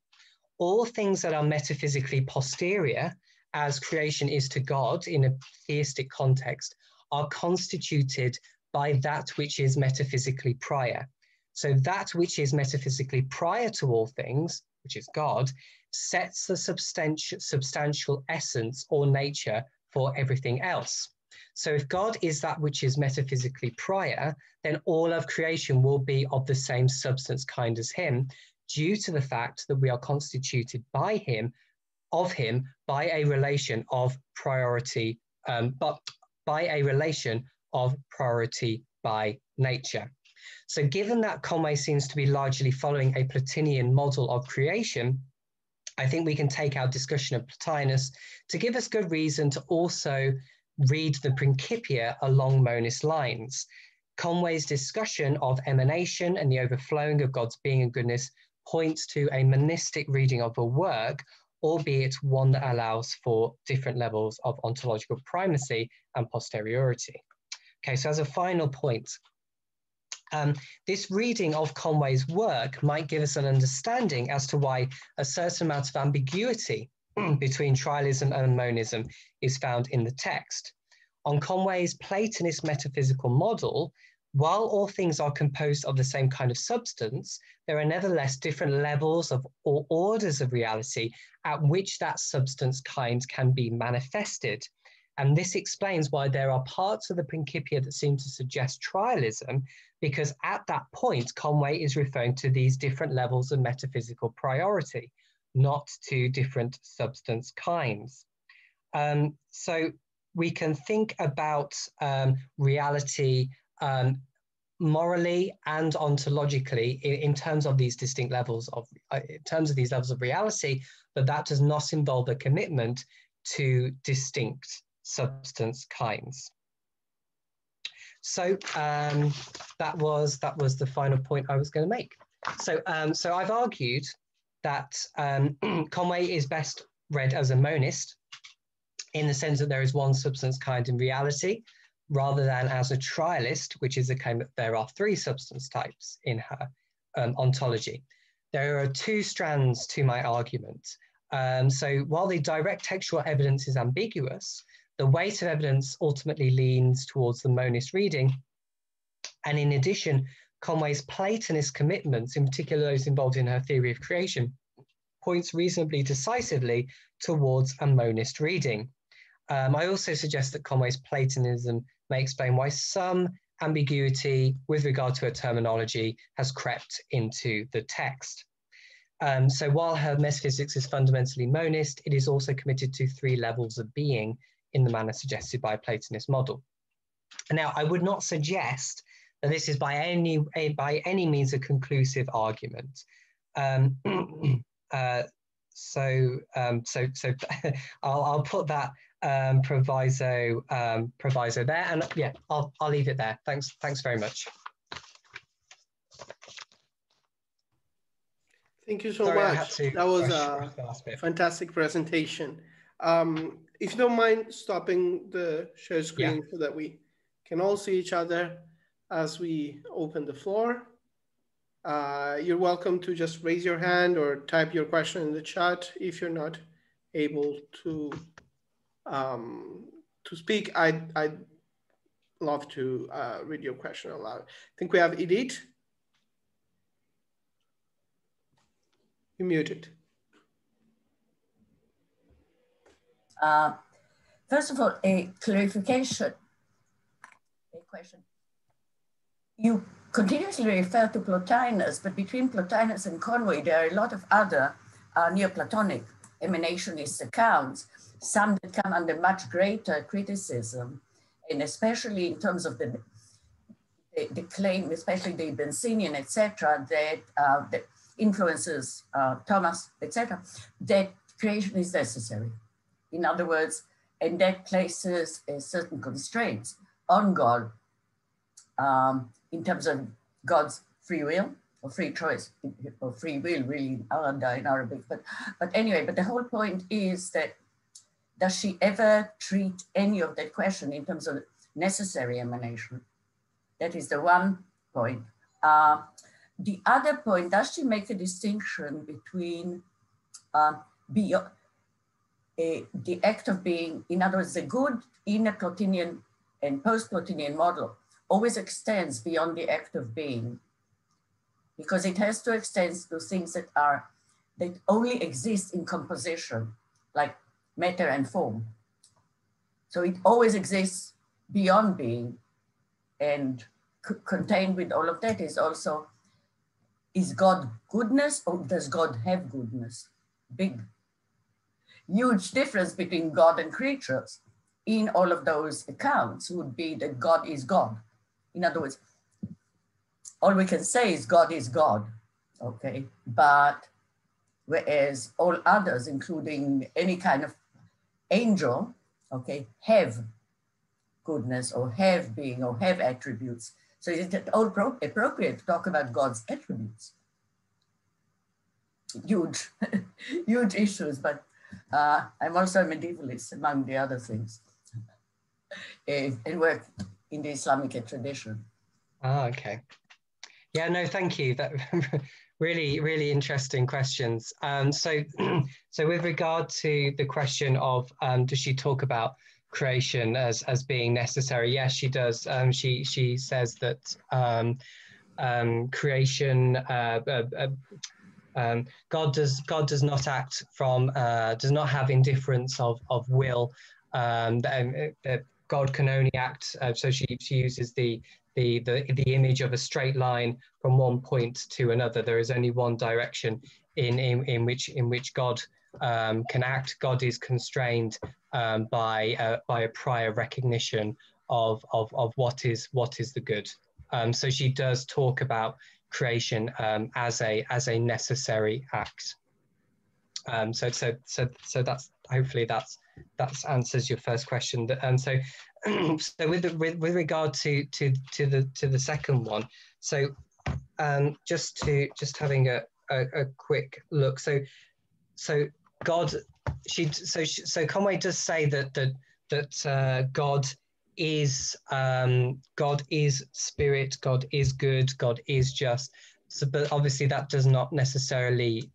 All things that are metaphysically posterior, as creation is to God in a theistic context, are constituted by that which is metaphysically prior. So that which is metaphysically prior to all things, which is God, sets the substantial essence or nature for everything else. So if God is that which is metaphysically prior, then all of creation will be of the same substance kind as him, due to the fact that we are constituted by him, of him, by a relation of priority, but by a relation of priority by nature. So given that Conway seems to be largely following a Platonian model of creation, I think we can take our discussion of Plotinus to give us good reason to also read the Principia along monist lines. Conway's discussion of emanation and the overflowing of God's being and goodness points to a monistic reading of the work, albeit one that allows for different levels of ontological primacy and posteriority. Okay, so as a final point, this reading of Conway's work might give us an understanding as to why a certain amount of ambiguity between trialism and monism is found in the text. On Conway's Platonist metaphysical model, while all things are composed of the same kind of substance, there are nevertheless different levels of or orders of reality at which that substance kind can be manifested. And this explains why there are parts of the Principia that seem to suggest trialism, because at that point, Conway is referring to these different levels of metaphysical priority, not to different substance kinds. So we can think about reality morally and ontologically in terms of these distinct levels of, reality, but that does not involve a commitment to distinct substance kinds. So that was the final point I was going to make. So I've argued that Conway is best read as a monist in the sense that there is one substance kind in reality, rather than as a trialist, which is a claim that there are three substance types in her ontology. There are two strands to my argument. So while the direct textual evidence is ambiguous, the weight of evidence ultimately leans towards the monist reading. And in addition, Conway's Platonist commitments, in particular those involved in her theory of creation, points reasonably decisively towards a monist reading. I also suggest that Conway's Platonism may explain why some ambiguity with regard to her terminology has crept into the text. So while her metaphysics is fundamentally monist, it is also committed to three levels of being in the manner suggested by a Platonist model. Now, I would not suggest that this is by any means a conclusive argument. So I'll put that proviso there, and yeah, I'll leave it there. Thanks very much. Thank you so much. That was a fantastic presentation. If you don't mind stopping the share screen so that we can all see each other as we open the floor. You're welcome to just raise your hand or type your question in the chat if you're not able to speak. I'd love to read your question aloud. I think we have Edith. You're muted. First of all, a clarification, a question. You continuously refer to Plotinus, but between Plotinus and Conway, there are a lot of other Neoplatonic emanationist accounts, some that come under much greater criticism, and especially in terms of the claim, especially the Benzinian, etc., that influences Thomas, etc., that creation is necessary. In other words, and that places certain constraints on God in terms of God's free will or free choice, or free will really in Arabic. But anyway, but the whole point is that does she ever treat any of that question in terms of necessary emanation? That is the one point. The other point, does she make a distinction between the act of being, in other words, the good in a Plotinian and post-Plotinian model always extends beyond the act of being, because it has to extend to things that only exist in composition, like matter and form. So it always exists beyond being, and contained with all of that is also, is God goodness or does God have goodness? Big, huge difference between God and creatures in all of those accounts would be that God is God. In other words, all we can say is God, okay? But whereas all others, including any kind of angel, okay, have goodness or have being or have attributes. So is it all appropriate to talk about God's attributes? Huge, huge issues, but I'm also a medievalist, among the other things, and work in the Islamic tradition. Ah, okay. Yeah, no, thank you. That really, really interesting questions. So with regard to the question of does she talk about creation as being necessary? Yes, she does. She says that creation. God does not act from does not have indifference of will. That God can only act. So she uses the image of a straight line from one point to another. There is only one direction in which God can act. God is constrained by a prior recognition of what is the good. So she does talk about creation as a necessary act. So that's hopefully that's answers your first question. And so with regard to the second one, so just having a quick look. So God, so Conway does say that God is spirit, God is good, God is just. So, but obviously that does not necessarily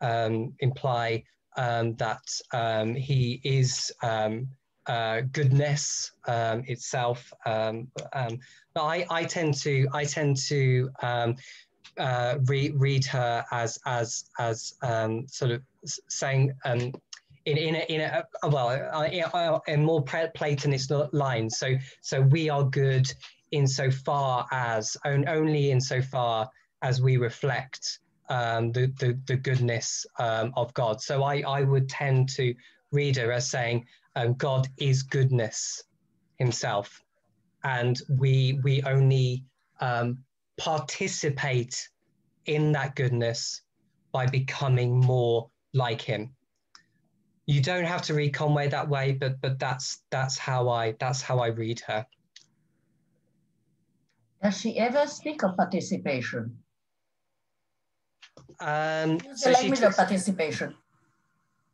imply that he is goodness itself. But I tend to read her as sort of saying in more Platonist lines. So we are good insofar as only insofar as we reflect the goodness of God. So I would tend to read her as saying God is goodness himself, and we only participate in that goodness by becoming more like him. You don't have to read Conway that way, but that's how I read her. Does she ever speak of participation? Use the language of participation.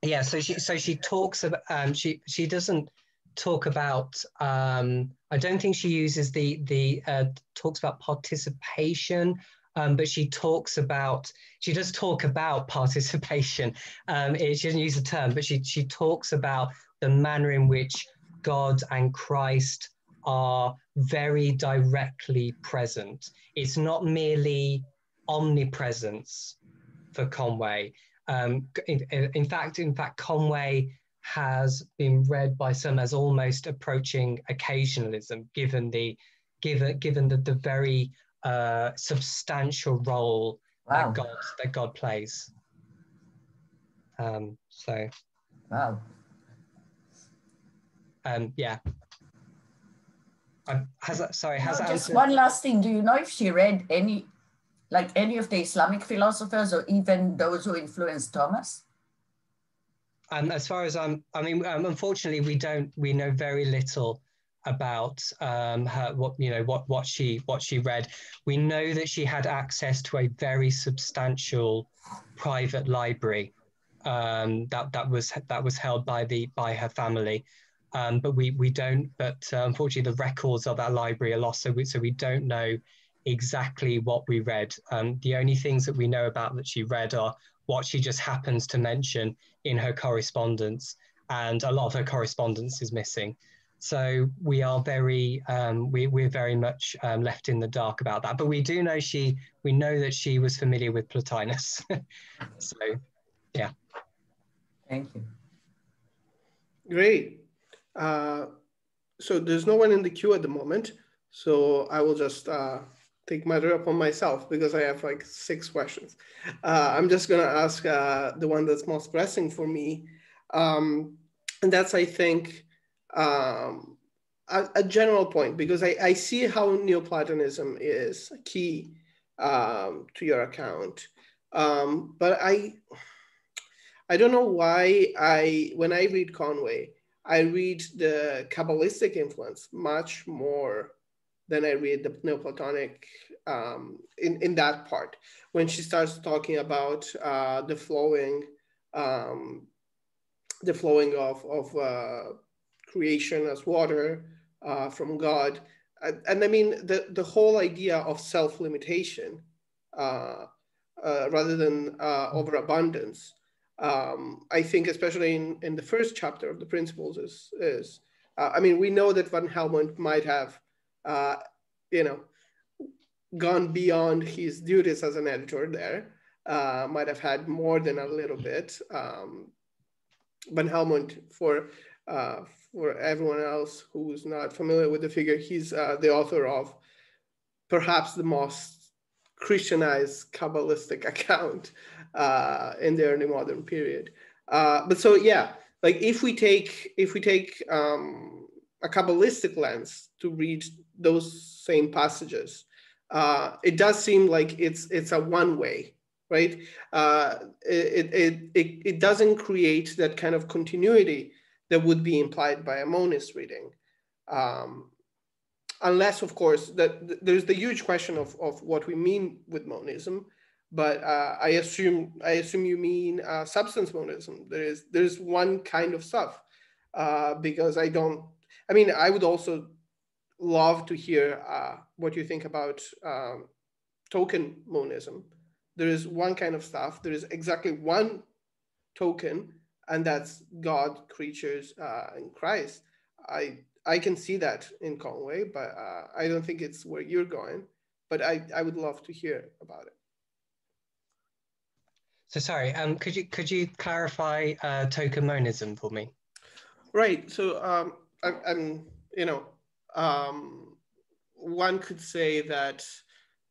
Yeah, so she talks about she doesn't talk about I don't think she uses the talks about participation, but she does talk about participation. She doesn't use the term, but she talks about the manner in which God and Christ are very directly present. It's not merely omnipresence for Conway. In fact, Conway has been read by some as almost approaching occasionalism, given the very substantial role Wow. that God plays. So. Wow. Yeah. Has that just one last thing. Do you know if she read any of the Islamic philosophers or even those who influenced Thomas? As far as unfortunately, we know very little about her, what she read. We know that she had access to a very substantial private library that was held by her family. But we don't. But unfortunately, the records of that library are lost. So we don't know exactly what we read. The only things that we know about that she read are what she just happens to mention in her correspondence, and a lot of her correspondence is missing. So we are we're very much left in the dark about that. But we do know we know that she was familiar with Plotinus. So, yeah. Thank you. Great. So there's no one in the queue at the moment. So I will just take matter upon myself because I have like 6 questions. I'm just going to ask the one that's most pressing for me. And that's, I think, a general point, because I see how Neoplatonism is key to your account. But I don't know why when I read Conway, I read the Kabbalistic influence much more than I read the Neoplatonic in that part. When she starts talking about the flowing of creation as water from God. And I mean, the whole idea of self-limitation rather than overabundance. I think especially in the first chapter of the Principles is I mean, we know that Van Helmont might have, gone beyond his duties as an editor there, might have had more than a little bit. Van Helmont, for everyone else who's not familiar with the figure, he's the author of perhaps the most Christianized Kabbalistic account in the early modern period. But so yeah, like if we take a Kabbalistic lens to read those same passages, it does seem like it's a one way, right? It doesn't create that kind of continuity that would be implied by a monist reading. Unless, of course, that there's the huge question of what we mean with monism, but I assume you mean substance monism. There's one kind of stuff, because I would also love to hear what you think about token monism. There is one kind of stuff. There is exactly one token, and that's God, creatures, and Christ. I can see that in Conway, but I don't think it's where you're going. But I would love to hear about it. So sorry, could you clarify token monism for me? Right. So one could say that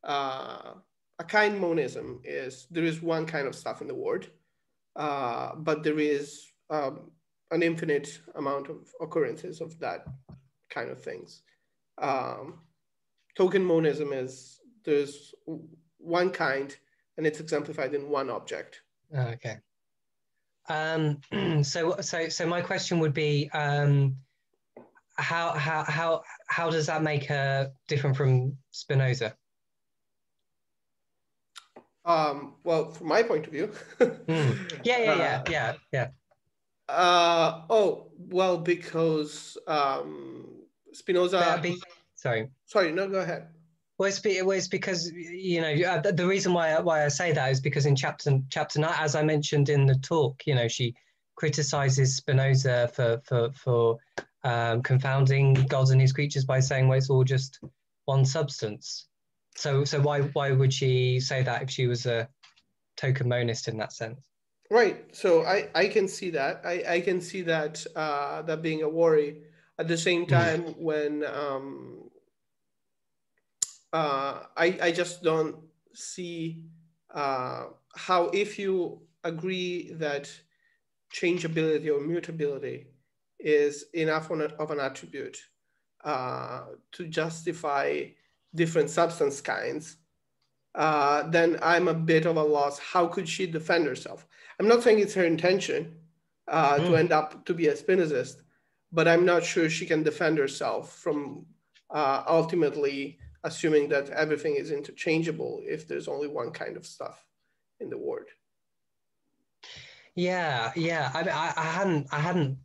a kind monism is there is one kind of stuff in the world, but there is an infinite amount of occurrences of that kind of things. Token monism is there's one kind and it's exemplified in one object. Okay. So my question would be, how does that make her different from Spinoza? Well, from my point of view. Yeah. Well, because Spinoza. Sorry, no, go ahead. Well, it's because the reason why I say that is because in chapter 9, as I mentioned in the talk, she criticizes Spinoza for confounding God and his creatures by saying, well, it's all just one substance. So why would she say that if she was a token monist in that sense? Right. So I can see that. I can see that that being a worry. At the same time, when I just don't see how, if you agree that changeability or mutability is enough of an attribute to justify different substance kinds, then I'm a bit of a loss. How could she defend herself? I'm not saying it's her intention to end up to be a Spinozist, but I'm not sure she can defend herself from ultimately assuming that everything is interchangeable if there's only one kind of stuff in the world. Yeah. I hadn't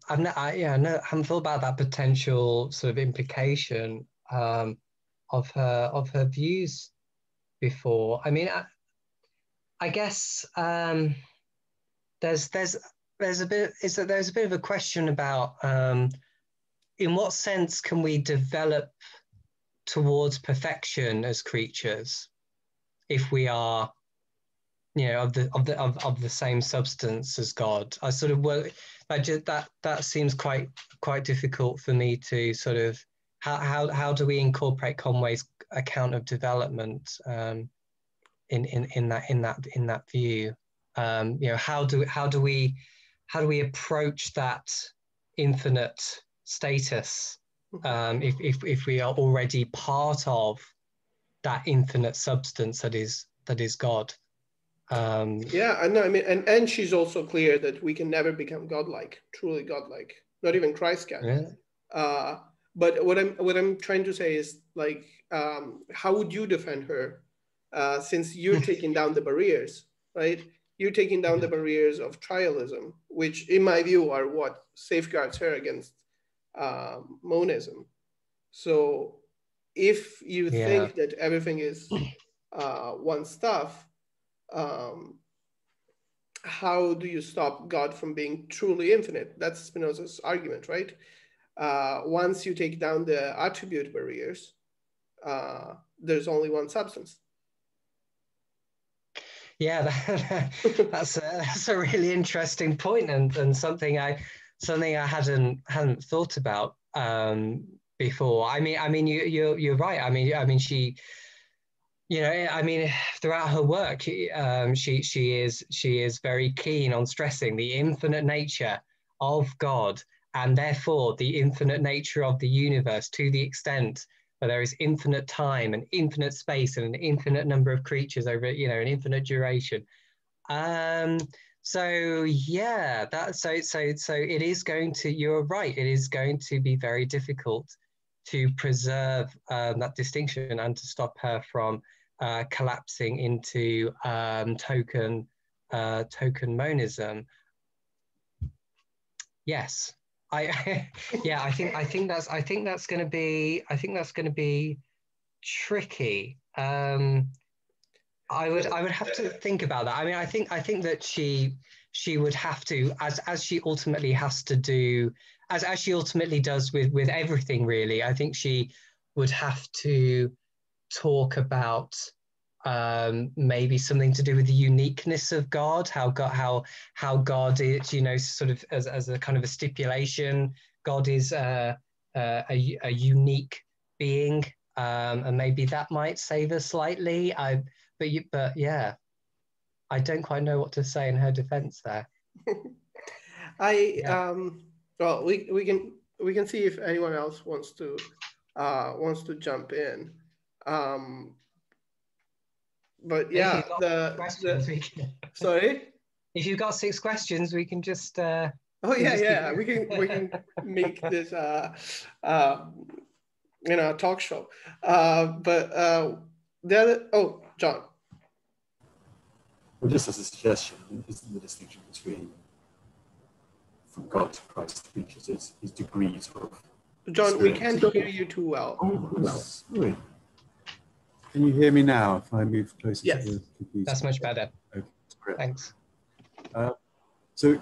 thought about that potential sort of implication of her views before. I mean, I guess there's a bit of a question about in what sense can we develop towards perfection as creatures if we are of the same substance as God. I sort of that seems quite difficult for me to sort of how do we incorporate Conway's account of development in that view? How do we approach that infinite status if we are already part of that infinite substance that is God? Yeah, I know. I mean, and she's also clear that we can never become godlike, truly godlike. Not even Christ can. Yeah. But what I'm trying to say is, like, how would you defend her, since you're taking down the barriers, right? You're taking down the barriers of trialism, which, in my view, are what safeguards her against monism. So, if you think that everything is one stuff, how do you stop God from being truly infinite? That's Spinoza's argument, right? Once you take down the attribute barriers, there's only one substance. Yeah, that's a really interesting point, and something I hadn't thought about before. I mean, you're right. I mean, she. Throughout her work, she is very keen on stressing the infinite nature of God, and therefore the infinite nature of the universe, to the extent where there is infinite time and infinite space and an infinite number of creatures over, an infinite duration. So yeah, so it is going to. You're right. It is going to be very difficult to preserve that distinction and to stop her from collapsing into token monism. Yes, I think that's going to be tricky. I would have to think about that. I mean, I think that she would have to, as she ultimately has to do, as she ultimately does with everything, really. I think she would have to talk about maybe something to do with the uniqueness of God, how God is, sort of as a kind of a stipulation, God is a unique being, and maybe that might save us slightly. But yeah, I don't quite know what to say in her defense there. Well, we can see if anyone else wants to jump in. But yeah, sorry. If you've got 6 questions, we can just. We can make this a talk show. But the other, John. Well, just as a suggestion, isn't the distinction between from God to Christ to creatures is degrees of. John, spirit. We can't hear you too well. Oh, sorry. Can you hear me now if I move closer yes. to the computer? That's much better. Okay, great. Thanks. So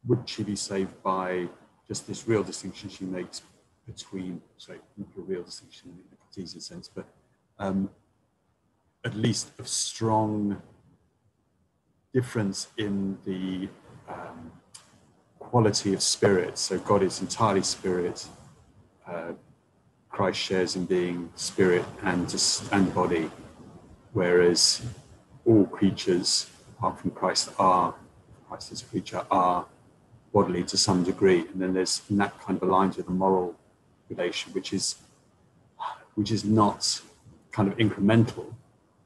would she be saved by just this real distinction she makes between, sorry, not a real distinction in the Cartesian sense, but at least a strong difference in the quality of spirit. So God is entirely spirit. Christ shares in being spirit and body, whereas all creatures, apart from Christ as a creature, are bodily to some degree. And then there's, and that kind of aligns with a moral relation, which is not kind of incremental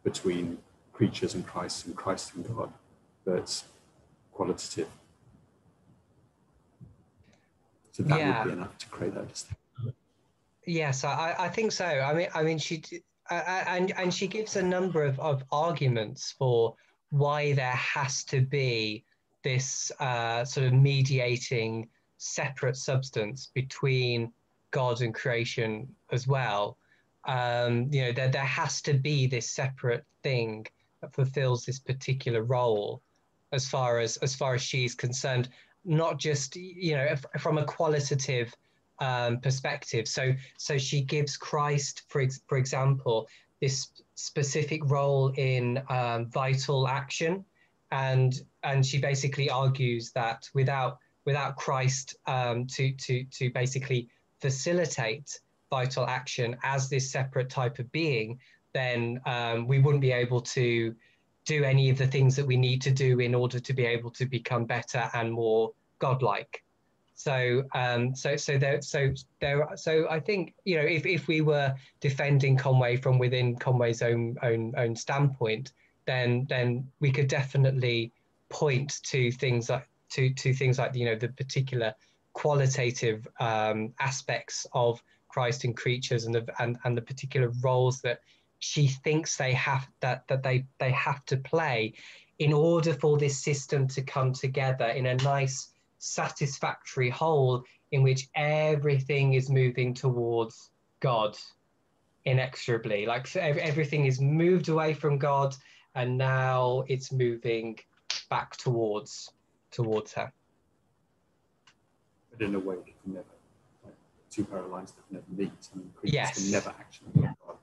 between creatures and Christ and God, but qualitative. So that would be enough to create that distinction. Yes, I think so. I mean, she and she gives a number of arguments for why there has to be this sort of mediating separate substance between God and creation as well. There has to be this separate thing that fulfills this particular role, as far as she's concerned, not just from a qualitative perspective. So she gives Christ, for example, this specific role in vital action, and she basically argues that without Christ to basically facilitate vital action as this separate type of being, then we wouldn't be able to do any of the things that we need to do in order to be able to become better and more godlike. So I think, you know, if we were defending Conway from within Conway's own standpoint, then we could definitely point to things like things like, you know, the particular qualitative aspects of Christ and creatures, and the particular roles that she thinks they have to play in order for this system to come together in a nice, satisfactory whole in which everything is moving towards God inexorably. Like everything is moved away from God, and now it's moving back towards her. But in a way, they can never, like, two parallels that never meet, and creatures Yes. can never actually meet God.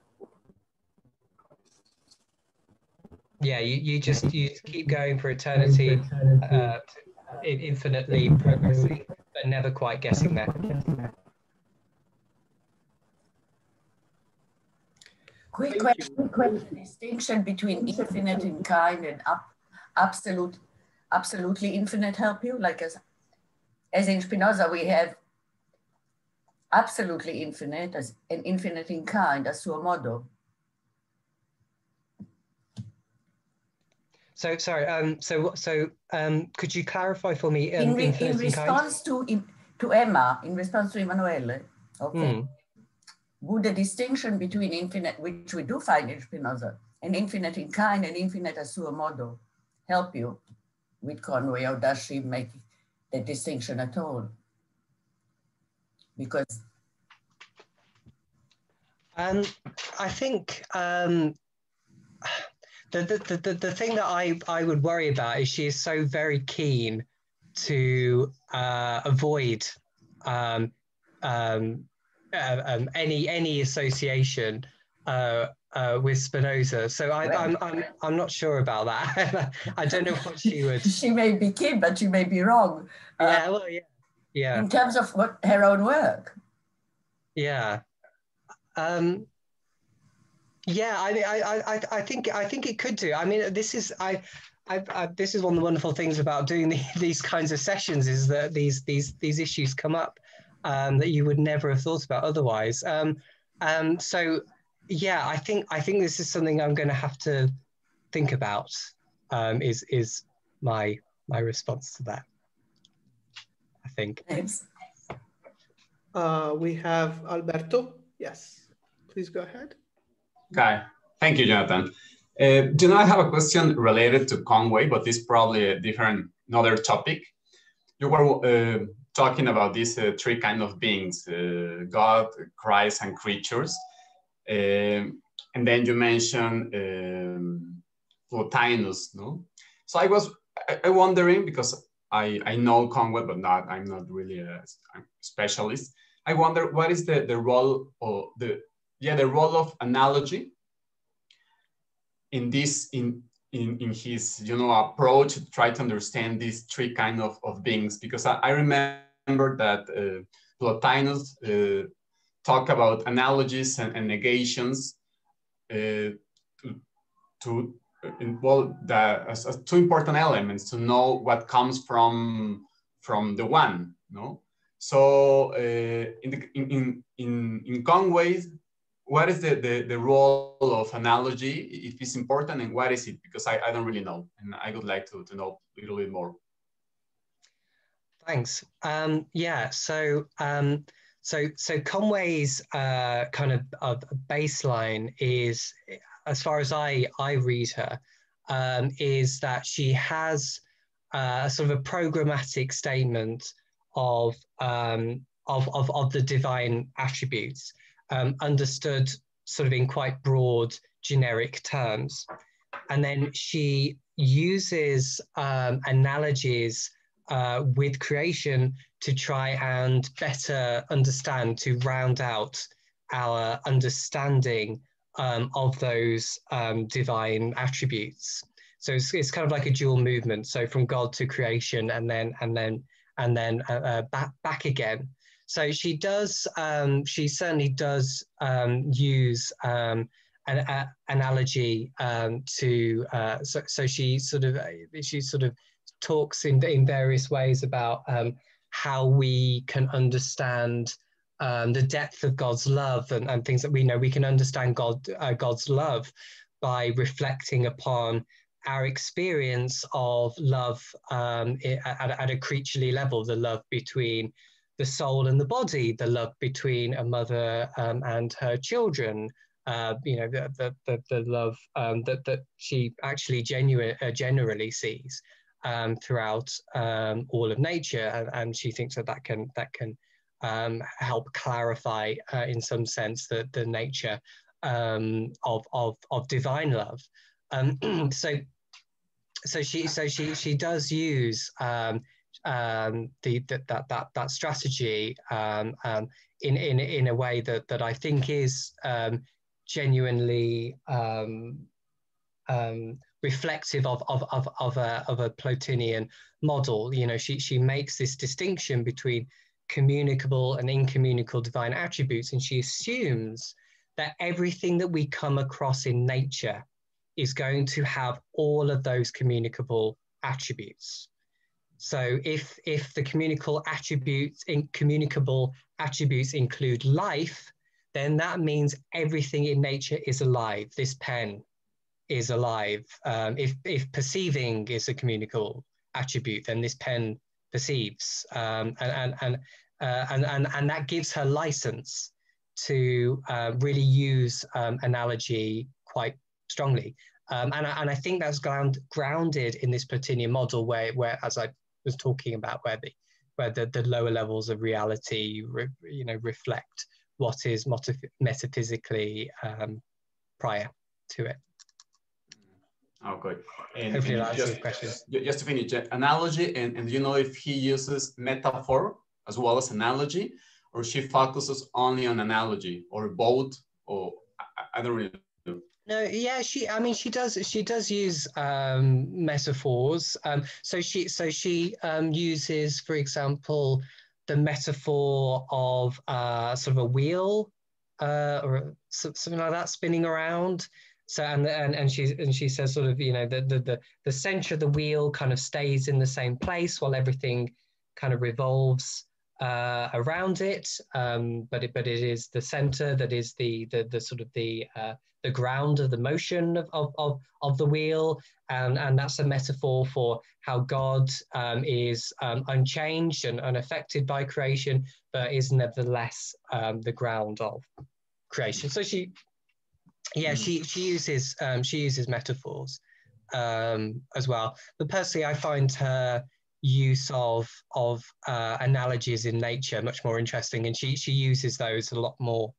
Yeah, you just keep going for eternity, infinitely progressing, but never quite getting there. Quick question. Distinction between infinite in kind and absolutely infinite help you? Like as in Spinoza, we have absolutely infinite as an infinite in kind, as suo modo. So sorry. Could you clarify for me? In response to Emma, in response to Emanuele, okay. Would the distinction between infinite, which we do find in Spinoza, and infinite in kind and infinite as suo modo, help you with Conway, or does she make the distinction at all? Because I think the thing that I would worry about is she is so very keen to avoid any association with Spinoza. So I'm not sure about that. I don't know what she would. She may be keen, but she may be wrong. Yeah, well, yeah. In terms of what her own work. Yeah. Yeah, I think it could do. I mean, this is this is one of the wonderful things about doing these kinds of sessions, is that these issues come up that you would never have thought about otherwise. So yeah, I think this is something I'm going to have to think about. Is my response to that, I think. Thanks. We have Alberto. Yes, please go ahead. Okay, thank you, Jonathan. I have a question related to Conway, but it's probably another topic. You were talking about these three kind of beings, God, Christ, and creatures. And then you mentioned Plotinus, no? So I was wondering, because I know Conway, but I'm not really a specialist. I wonder what is the role of the role of analogy in this in his approach to try to understand these three kind of beings, because I remember that Plotinus talk about analogies and negations as two important elements to know what comes from the one, no? So in Conway, what is the role of analogy, if it's important, and what is it? Because I don't really know, and I would like to know a little bit more. Thanks. Yeah. So Conway's kind of baseline is, as far as I read her, is that she has a sort of a programmatic statement of the divine attributes, understood sort of in quite broad generic terms. And then she uses analogies with creation to try and better understand, to round out our understanding of those divine attributes. So it's kind of like a dual movement. So from God to creation, and then back again. So she does. She certainly does use an analogy to. So she sort of talks in various ways about how we can understand the depth of God's love and things that we know. We can understand God's love by reflecting upon our experience of love at a creaturely level, the love between the soul and the body, the love between a mother and her children, the love that she actually generally sees throughout all of nature, and she thinks that can help clarify in some sense the nature of divine love. So she does use that strategy in a way that I think is genuinely reflective of a Plotinian model. You know, she makes this distinction between communicable and incommunicable divine attributes, and she assumes that everything that we come across in nature is going to have all of those communicable attributes. So if the communicable attributes include life, then that means everything in nature is alive. This pen is alive. If perceiving is a communicable attribute, then this pen perceives, and that gives her license to really use analogy quite strongly, and I think that's grounded in this Plotinian model, where as I was talking about, where the lower levels of reality, reflect what is metaphysically prior to it. Okay, and hopefully that answers the question. Just to finish, analogy, and you know if he uses metaphor as well as analogy, or she focuses only on analogy, or both, or I don't really know. No, yeah, she does use metaphors. So she uses, for example, the metaphor of sort of a wheel or something like that spinning around. So and she says sort of, the center of the wheel kind of stays in the same place while everything kind of revolves around it, but it is the center that is the sort of the ground of the motion of the wheel, and that's a metaphor for how God is unchanged and unaffected by creation, but is nevertheless the ground of creation. So she uses metaphors as well. But personally, I find her use of analogies in nature much more interesting, and she uses those a lot more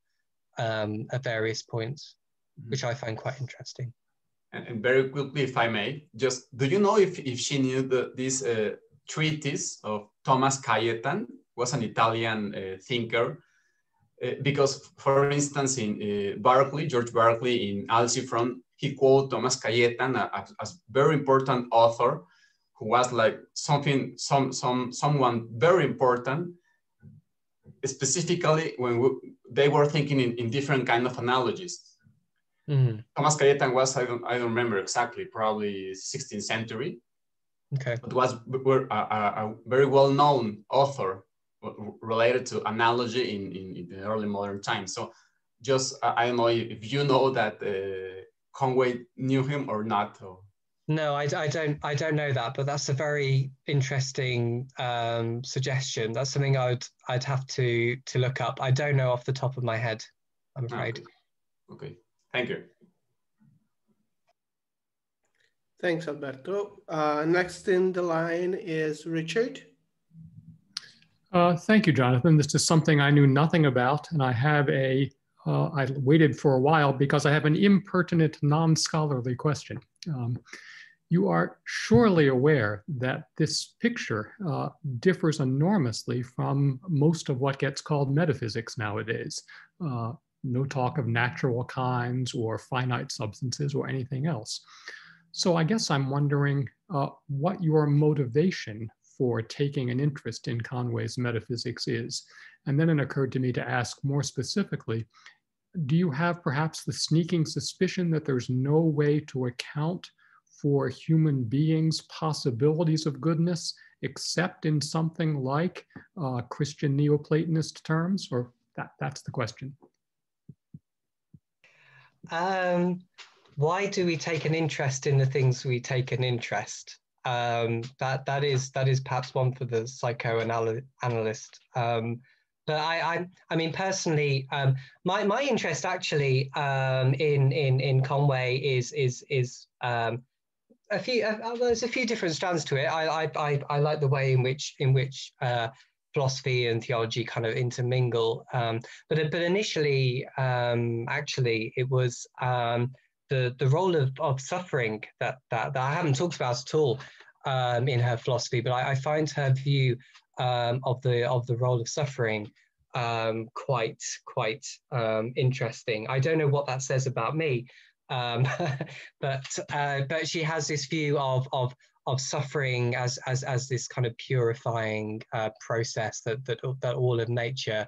at various points, which I find quite interesting. And very quickly, if I may, just do you know if she knew this treatise of Thomas Cayetan? Was an Italian thinker, because for instance in George Berkeley in Alciphron, he quoted Thomas Cayetan as very important author, who was like someone very important, specifically when they were thinking in different kind of analogies. Thomas Cayetan was, I don't remember exactly, probably 16th century. Okay. But was a very well-known author related to analogy in the early modern times. So just, I don't know if you know that Conway knew him or not. Or... No, I don't know that, but that's a very interesting suggestion. That's something I'd have to look up. I don't know off the top of my head, I'm afraid. Okay. Thank you. Thanks, Alberto. Next in the line is Richard. Thank you, Jonathan. This is something I knew nothing about, and I have I waited for a while because I have an impertinent, non-scholarly question. You are surely aware that this picture differs enormously from most of what gets called metaphysics nowadays. no talk of natural kinds or finite substances or anything else. So I guess I'm wondering what your motivation for taking an interest in Conway's metaphysics is. And then it occurred to me to ask more specifically, do you have perhaps the sneaking suspicion that there's no way to account for human beings' possibilities of goodness except in something like Christian Neoplatonist terms? Or that's the question. Why do we take an interest in the things we take an interest? That is perhaps one for the psychoanalyst. But I mean, personally, my interest actually in Conway is there's a few different strands to it. I like the way in which philosophy and theology kind of intermingle. But initially, actually, it was the role of suffering that I haven't talked about at all in her philosophy. But I find her view of the role of suffering quite interesting. I don't know what that says about me, but she has this view of suffering as this kind of purifying process that all of nature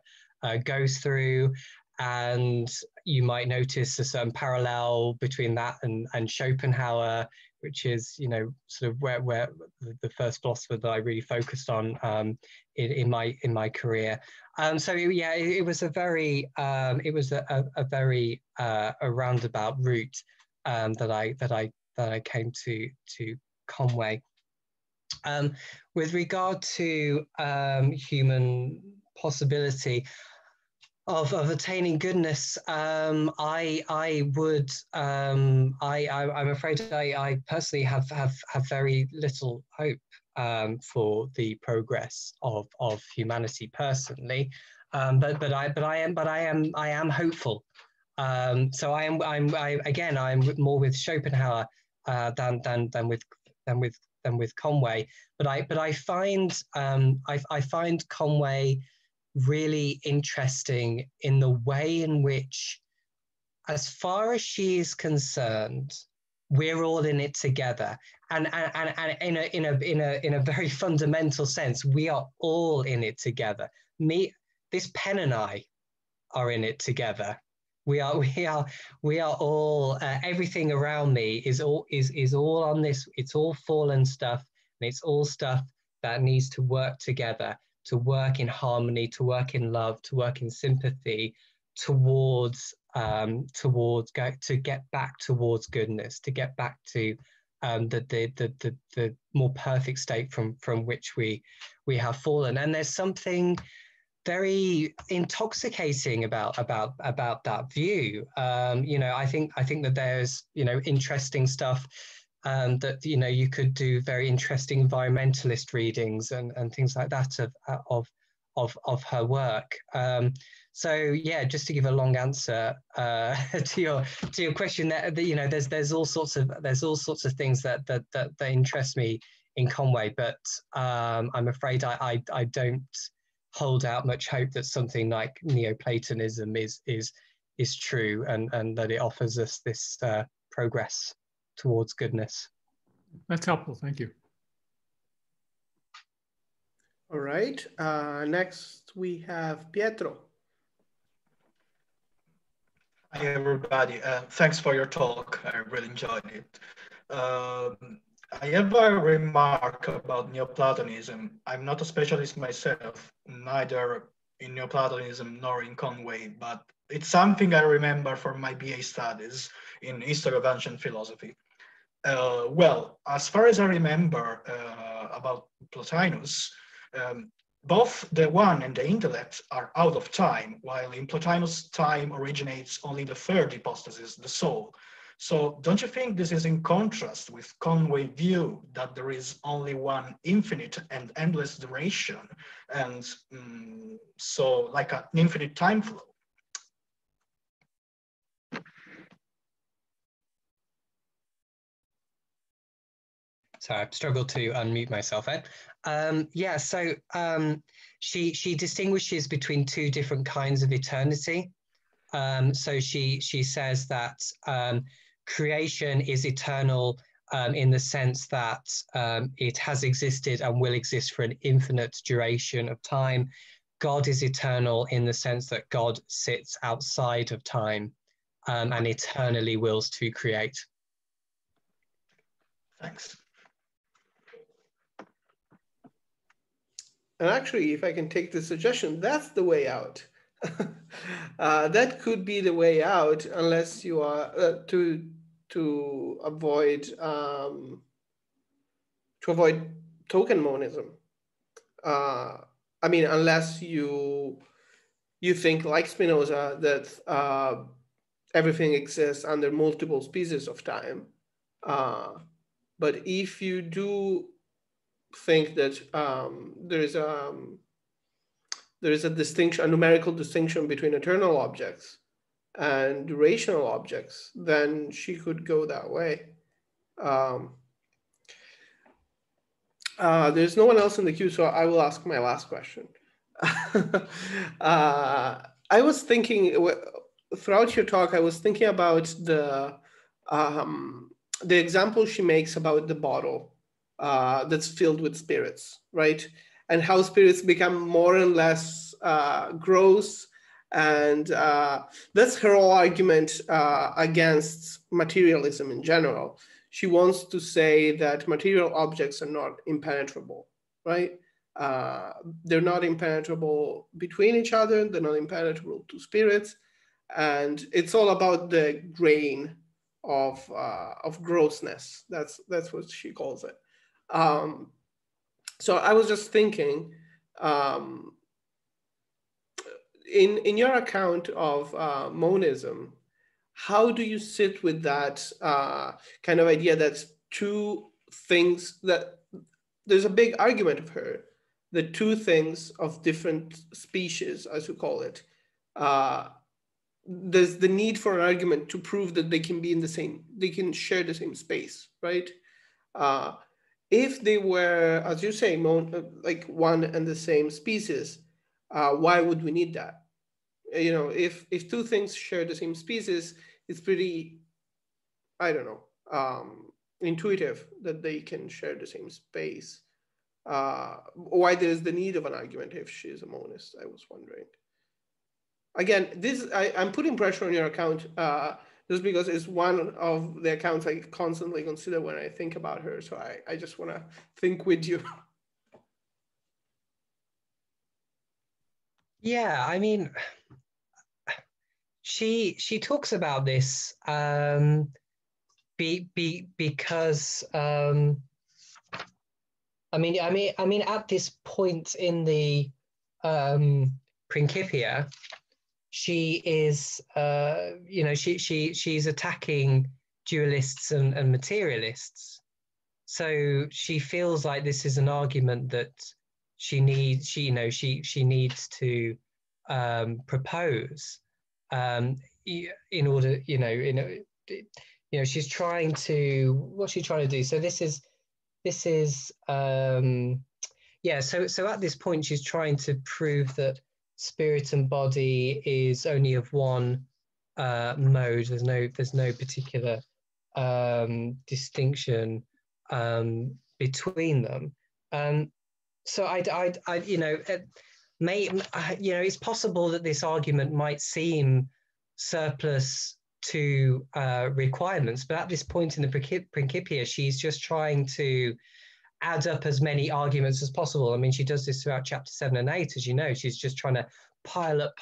goes through. And you might notice a certain parallel between that and Schopenhauer, which is, you know, sort of where the first philosopher that I really focused on in my career. So yeah, it was a very a roundabout route that I came to Conway. With regard to human possibility of attaining goodness, I'm afraid I personally have very little hope for the progress of humanity personally, but I am hopeful. So I'm more with Schopenhauer than with Conway, but I find Conway really interesting in the way in which, as far as she is concerned, we're all in it together, and in a very fundamental sense, we are all in it together. This pen and I are in it together. We are all. Everything around me is all on this. It's all fallen stuff, and it's all stuff that needs to work together, to work in harmony, to work in love, to work in sympathy, to get back towards goodness, to get back to the more perfect state from which we have fallen. And there's something very intoxicating about that view. You know, I think that there's, you know, interesting stuff. That, you know, you could do very interesting environmentalist readings and things like that of her work. So yeah, just to give a long answer to your question, that you know, there's all sorts of things that interest me in Conway, but I'm afraid I don't hold out much hope that something like Neoplatonism is true and that it offers us this progress towards goodness. That's helpful. Thank you. All right. Next, we have Pietro. Hi, everybody. Thanks for your talk. I really enjoyed it. I have a remark about Neoplatonism. I'm not a specialist myself, neither in Neoplatonism nor in Conway, but it's something I remember from my BA studies in History of Ancient Philosophy. Well, as far as I remember about Plotinus, both the one and the intellect are out of time, while in Plotinus time originates only the third hypostasis, the soul. So don't you think this is in contrast with Conway's view that there is only one infinite and endless duration, and so like an infinite time flow? So I've struggled to unmute myself, Ed. Yeah, so she distinguishes between two different kinds of eternity. So she says that creation is eternal in the sense that it has existed and will exist for an infinite duration of time. God is eternal in the sense that God sits outside of time and eternally wills to create. Thanks. And actually, if I can take the suggestion, that's the way out. That could be the way out, unless you are to avoid token monism. I mean, unless you think, like Spinoza, that everything exists under multiple species of time. But if you do think that there is a distinction, a numerical distinction between eternal objects and durational objects, then she could go that way. There's no one else in the queue, so I will ask my last question. I was thinking, throughout your talk, I was thinking about the example she makes about the bottle that's filled with spirits, right? And how spirits become more and less gross. And that's her whole argument against materialism in general. She wants to say that material objects are not impenetrable, right? They're not impenetrable between each other. They're not impenetrable to spirits. And it's all about the grain of grossness. That's what she calls it. So I was just thinking, in your account of monism, how do you sit with that kind of idea that two things, that there's a big argument of her, the two things of different species, as you call it, there's the need for an argument to prove that they can be in the same, they can share the same space, right? If they were, as you say, like one and the same species, why would we need that? You know, if two things share the same species, it's pretty, I don't know, intuitive that they can share the same space. Why there's the need of an argument if she's a monist, I was wondering. Again, this I'm putting pressure on your account just because it's one of the accounts I constantly consider when I think about her. So I just want to think with you. Yeah, I mean, she talks about this because I mean at this point in the Principia, she is you know, she's attacking dualists and materialists. So she feels like this is an argument that she needs to propose in order, she's trying to, what's she trying to do? So this is yeah, so at this point she's trying to prove that spirit and body is only of one mode. There's no particular distinction between them. So it's possible that this argument might seem surplus to requirements, but at this point in the Principia, she's just trying to add up as many arguments as possible. I mean, she does this throughout chapter 7 and 8, as you know. She's just trying to pile up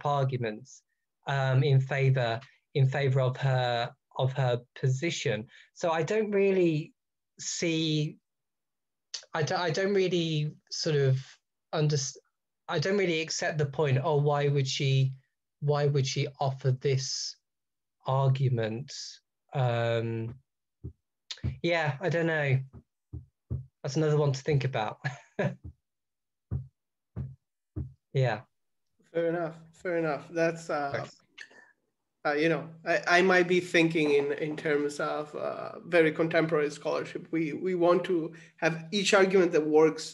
arguments in favor of her position. So I don't really see, I don't really sort of understand, I don't really accept the point, oh, why would she offer this argument? Yeah, I don't know. That's another one to think about. Yeah. Fair enough. That's I might be thinking in terms of very contemporary scholarship. We want to have each argument that works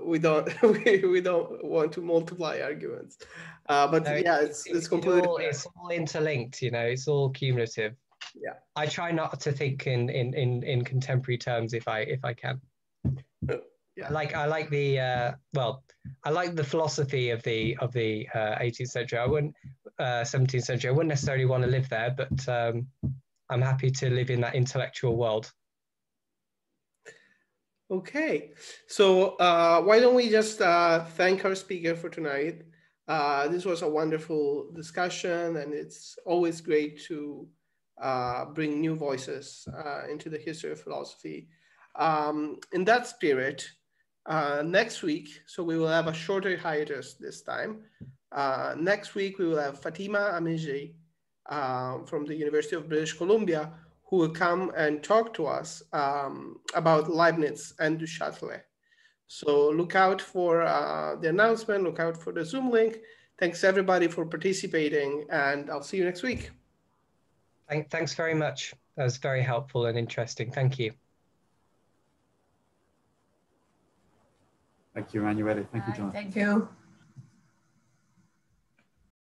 we don't we don't want to multiply arguments. But No, yeah, it's completely fair. it's all interlinked, you know, it's all cumulative. Yeah. I try not to think in contemporary terms if I can. Yeah. I like the well, I like the philosophy of the 18th century. I wouldn't 17th century. I wouldn't necessarily want to live there, but I'm happy to live in that intellectual world. Okay, so why don't we just thank our speaker for tonight. This was a wonderful discussion, and it's always great to bring new voices into the history of philosophy. In that spirit, next week, so we will have a shorter hiatus this time. Next week, we will have Fatima Amiji from the University of British Columbia, who will come and talk to us about Leibniz and Du Châtelet. So look out for the announcement, look out for the Zoom link. Thanks everybody for participating, and I'll see you next week. Thanks very much. That was very helpful and interesting. Thank you. Thank you, Emanuele. Thank you, Jonathan. Thank you.